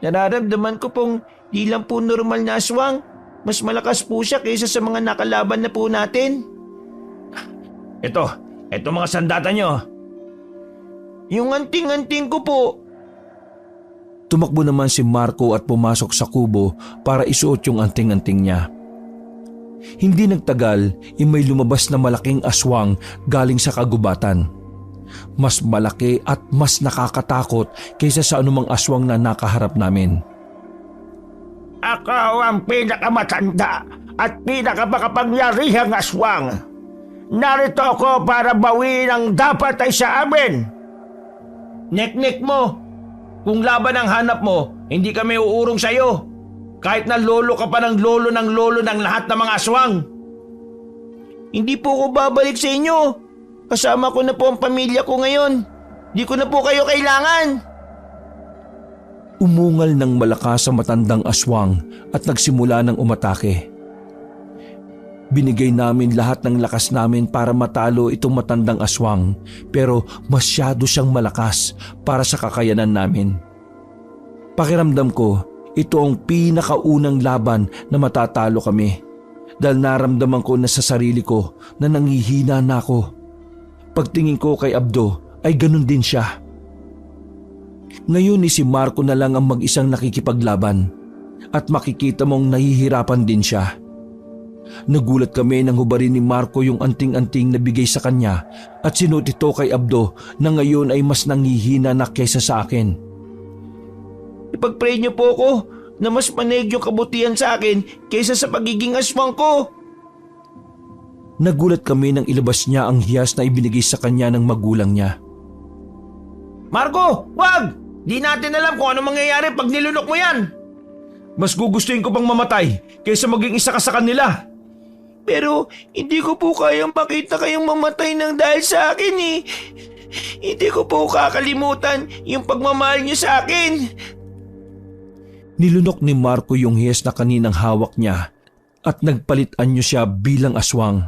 Nararamdaman ko pong di lang po normal na aswang. Mas malakas po siya kaysa sa mga nakalaban na po natin. Ito mga sandata nyo. Yung anting-anting ko po. Tumakbo naman si Marco at pumasok sa kubo para isuot yung anting-anting niya. Hindi nagtagal, may lumabas na malaking aswang galing sa kagubatan. Mas malaki at mas nakakatakot kaysa sa anumang aswang na nakaharap namin. Ako ang pinakamatanda at pinakamakapangyarihang aswang. Narito ako para bawiin ang dapat ay sa amin. Nek-nek mo. Kung laban ang hanap mo, hindi kami uurong sa'yo. Kahit na lolo ka pa ng lolo ng lahat ng mga aswang. Hindi po ako babalik sa inyo. Kasama ko na po ang pamilya ko ngayon. Di ko na po kayo kailangan. Umungal ng malakas ang matandang aswang at nagsimula ng umatake. Binigay namin lahat ng lakas namin para matalo itong matandang aswang, pero masyado siyang malakas para sa kakayanan namin. Pakiramdam ko, ito ang pinakaunang laban na matatalo kami dahil naramdaman ko na sa sarili ko na nanghihina na ako. Pagtingin ko kay Abdo ay ganun din siya. Ngayon si Marco na lang ang mag-isang nakikipaglaban at makikita mong nahihirapan din siya. Nagulat kami nang hubarin ni Marco yung anting-anting na bigay sa kanya at sinuot ito kay Abdo na ngayon ay mas nangihina na kesa sa akin. Ipag-pray niyo po ako na mas manig yung kabutihan sa akin kaysa sa pagiging aswang ko. Nagulat kami nang ilabas niya ang hiyas na ibinigay sa kanya ng magulang niya. Marco, wag! Di natin alam kung ano mangyayari pag nilunok mo yan. Mas gugustuhin ko pang mamatay kaysa maging isa ka sa kanila. Pero hindi ko po kayang pakita kayong mamatay ng dahil sa akin eh. Hindi ko po kakalimutan yung pagmamahal niyo sa akin. Nilunok ni Marco yung hiyas na kaninang hawak niya at nagpalitan niyo siya bilang aswang.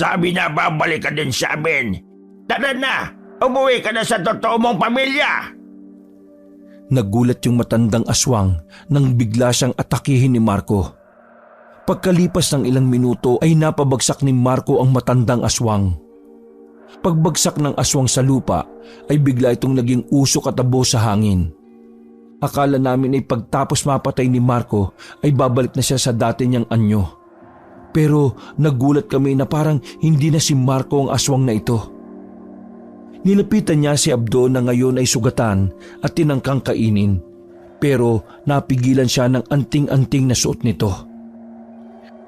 Sabi na babalik ka din sa amin. Tara na, umuwi ka na sa totoo mong pamilya. Nagulat yung matandang aswang nang bigla siyang atakihin ni Marco. Pagkalipas ng ilang minuto ay napabagsak ni Marco ang matandang aswang. Pagbagsak ng aswang sa lupa ay bigla itong naging usok at abo sa hangin. Akala namin ay pagtapos mapatay ni Marco ay babalik na siya sa dati niyang anyo. Pero nagulat kami na parang hindi na si Marco ang aswang na ito. Nilapitan niya si Abdo na ngayon ay sugatan at tinangkang kainin. Pero napigilan siya ng anting-anting na suot nito.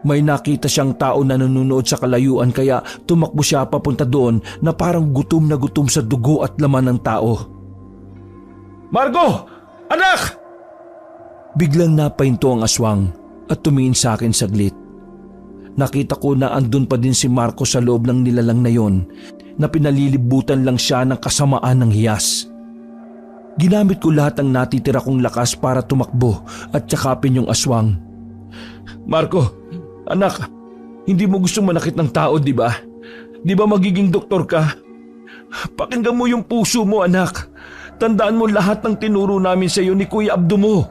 May nakita siyang tao na nanonood sa kalayuan kaya tumakbo siya papunta doon na parang gutom na gutom sa dugo at laman ng tao. Marco! Anak! Biglang napahinto ang aswang at tumingin sa akin saglit. Nakita ko na andun pa din si Marco sa loob ng nilalang na yon na pinalilibutan lang siya ng kasamaan ng hiyas. Ginamit ko lahat ng natitira kong lakas para tumakbo at yakapin yung aswang. Marco, anak, hindi mo gusto manakit ng tao, di ba? Di ba magiging doktor ka? Pakinggan mo yung puso mo, anak. Tandaan mo lahat ng tinuro namin sa iyo ni Kuya Abdo mo.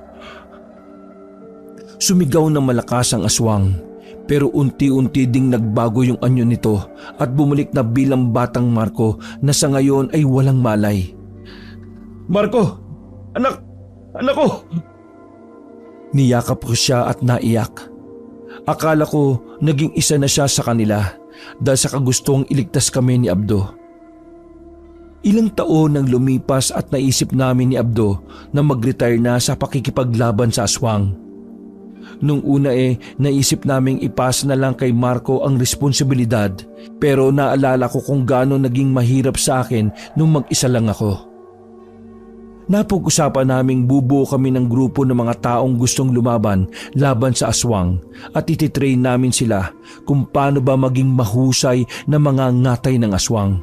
Sumigaw ng malakas ang aswang. Pero unti-unti ding nagbago yung anyo nito at bumalik na bilang batang Marco na sa ngayon ay walang malay. Marco! Anak! Anak ko! Niyakap ko siya at naiyak. Akala ko naging isa na siya sa kanila dahil sa kagustong iligtas kami ni Abdo. Ilang taon nang lumipas at naisip namin ni Abdo na mag-retire na sa pakikipaglaban sa aswang. Nung una naisip naming ipasa na lang kay Marco ang responsibilidad pero naalala ko kung gaano naging mahirap sa akin nung mag-isa lang ako. Napag-usapan naming bubuo kami ng grupo ng mga taong gustong lumaban laban sa aswang at ititrain namin sila kung paano ba maging mahusay na mga ngatay ng aswang.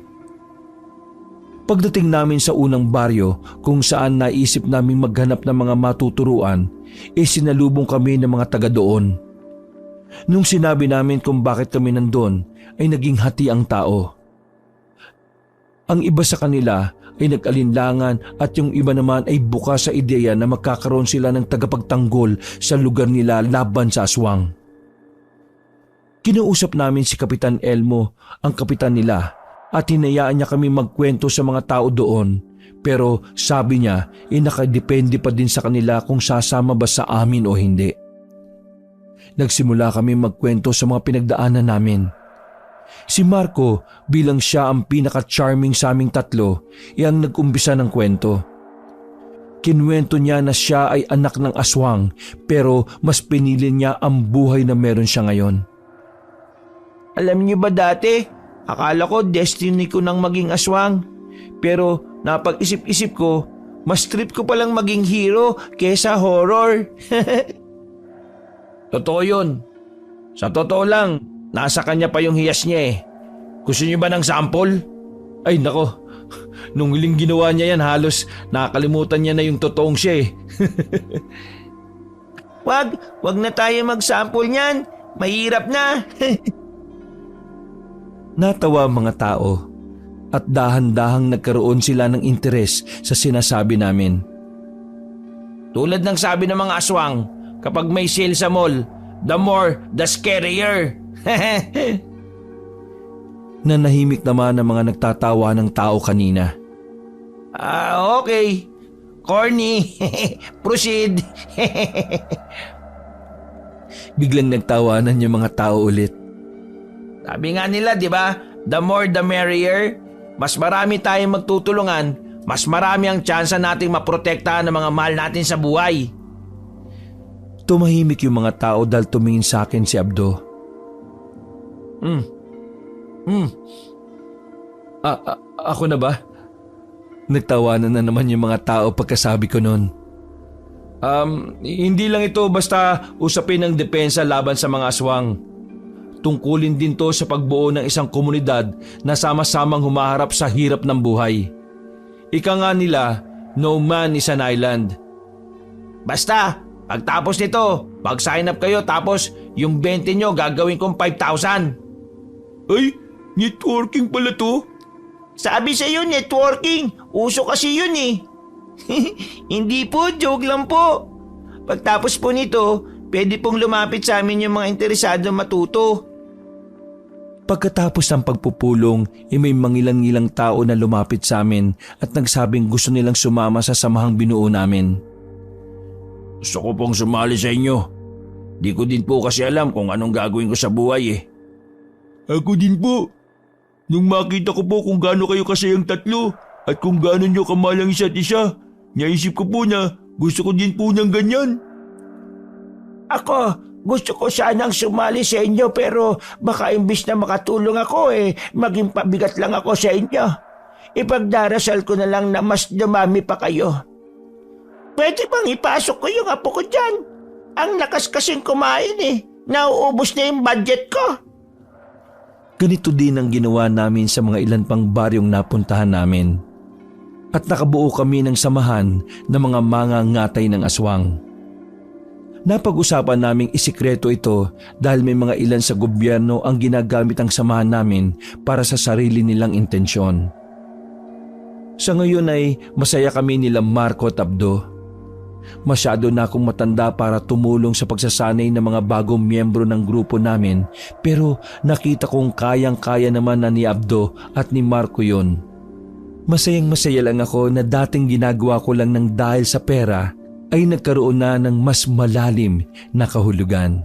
Pagdating namin sa unang baryo kung saan naisip naming maghanap ng mga matuturuan, sinalubong kami ng mga taga doon. Nung sinabi namin kung bakit kami nandun, ay naging hati ang tao. Ang iba sa kanila ay nag-alinlangan at yung iba naman ay bukas sa ideya na magkakaroon sila ng tagapagtanggol sa lugar nila laban sa aswang. Kinausap namin si Kapitan Elmo, ang kapitan nila, at hinayaan niya kami magkwento sa mga tao doon. Pero sabi niya, nakadepende pa din sa kanila kung sasama ba sa amin o hindi. Nagsimula kami magkwento sa mga pinagdaanan namin. Si Marco, bilang siya ang pinaka-charming sa aming tatlo, ang nag-umpisa ng kwento. Kinwento niya na siya ay anak ng aswang pero mas pinili niya ang buhay na meron siya ngayon. Alam niyo ba dati, akala ko destiny ko nang maging aswang. Pero napag-isip-isip ko, mas trip ko palang maging hero kesa horror. Totoo yun. Sa totoo lang, nasa kanya pa yung hiyas niya eh. Gusto niyo ba ng sample? Ay nako, nung huling ginawa niya yan halos nakakalimutan niya na yung totoong siya eh. Wag na tayo mag-sample niyan. Mahirap na. Natawa ang mga tao at dahan-dahang nagkaroon sila ng interes sa sinasabi namin. Tulad ng sabi ng mga aswang, kapag may sale sa mall, the more, the scarier. Nanahimik naman ang mga nagtatawa ng tao kanina. Okay. Corny. Proceed. Biglang nagtawanan yung mga tao ulit. Sabi nga nila, di ba? The more the merrier. Mas marami tayong magtutulungan, mas marami ang tsansa nating maprotektahan ng mga mahal natin sa buhay. Tumahimik yung mga tao dahil tumingin sa akin si Abdo. Ako na ba? Nagtawanan na naman yung mga tao pagkasabi ko nun. Hindi lang ito basta usapin ng depensa laban sa mga aswang. Tungkulin din to sa pagbuo ng isang komunidad na sama-samang humaharap sa hirap ng buhay. Ika nga nila, no man is an island. Basta, pagtapos nito, mag-sign up kayo tapos yung 20 nyo gagawin kong 5,000. Ay, networking pala to. Sabi sa iyo, networking. Uso kasi yun eh. Hindi po, joke lang po. Pagtapos po nito, pwede pong lumapit sa amin yung mga interesado matuto. Pagkatapos ng pagpupulong, may mangilan-ngilang tao na lumapit sa amin at nagsabing gusto nilang sumama sa samahang binuo namin. Gusto ko pong sumali sa inyo. Di ko din po kasi alam kung anong gagawin ko sa buhay eh. Ako din po. Nung makita ko po kung gaano kayo kasayang tatlo at kung gaano nyo kamalang isa't isa, naisip ko po na gusto ko din po ng ganyan. Ako, gusto ko sanang sumali sa inyo pero baka imbis na makatulong ako maging pabigat lang ako sa inyo. Ipagdarasal ko na lang na mas dumami pa kayo. Pwede bang ipasok ko yung apo ko dyan? Ang lakas kasing kumain Nauubos na yung budget ko. Ganito din ang ginawa namin sa mga ilan pang baryong napuntahan namin. At nakabuo kami ng samahan ng mga mangangatay ng aswang. Napag-usapan naming isikreto ito dahil may mga ilan sa gobyerno ang ginagamit ang samahan namin para sa sarili nilang intensyon. Sa ngayon ay masaya kami nila Marco at Abdo. Masyado na akong matanda para tumulong sa pagsasanay ng mga bagong miyembro ng grupo namin pero nakita kong kayang-kaya naman na ni Abdo at ni Marco yun. Masayang masaya lang ako na dating ginagawa ko lang ng dahil sa pera ay nagkaroon na ng mas malalim na kahulugan.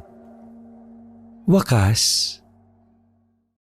Wakas,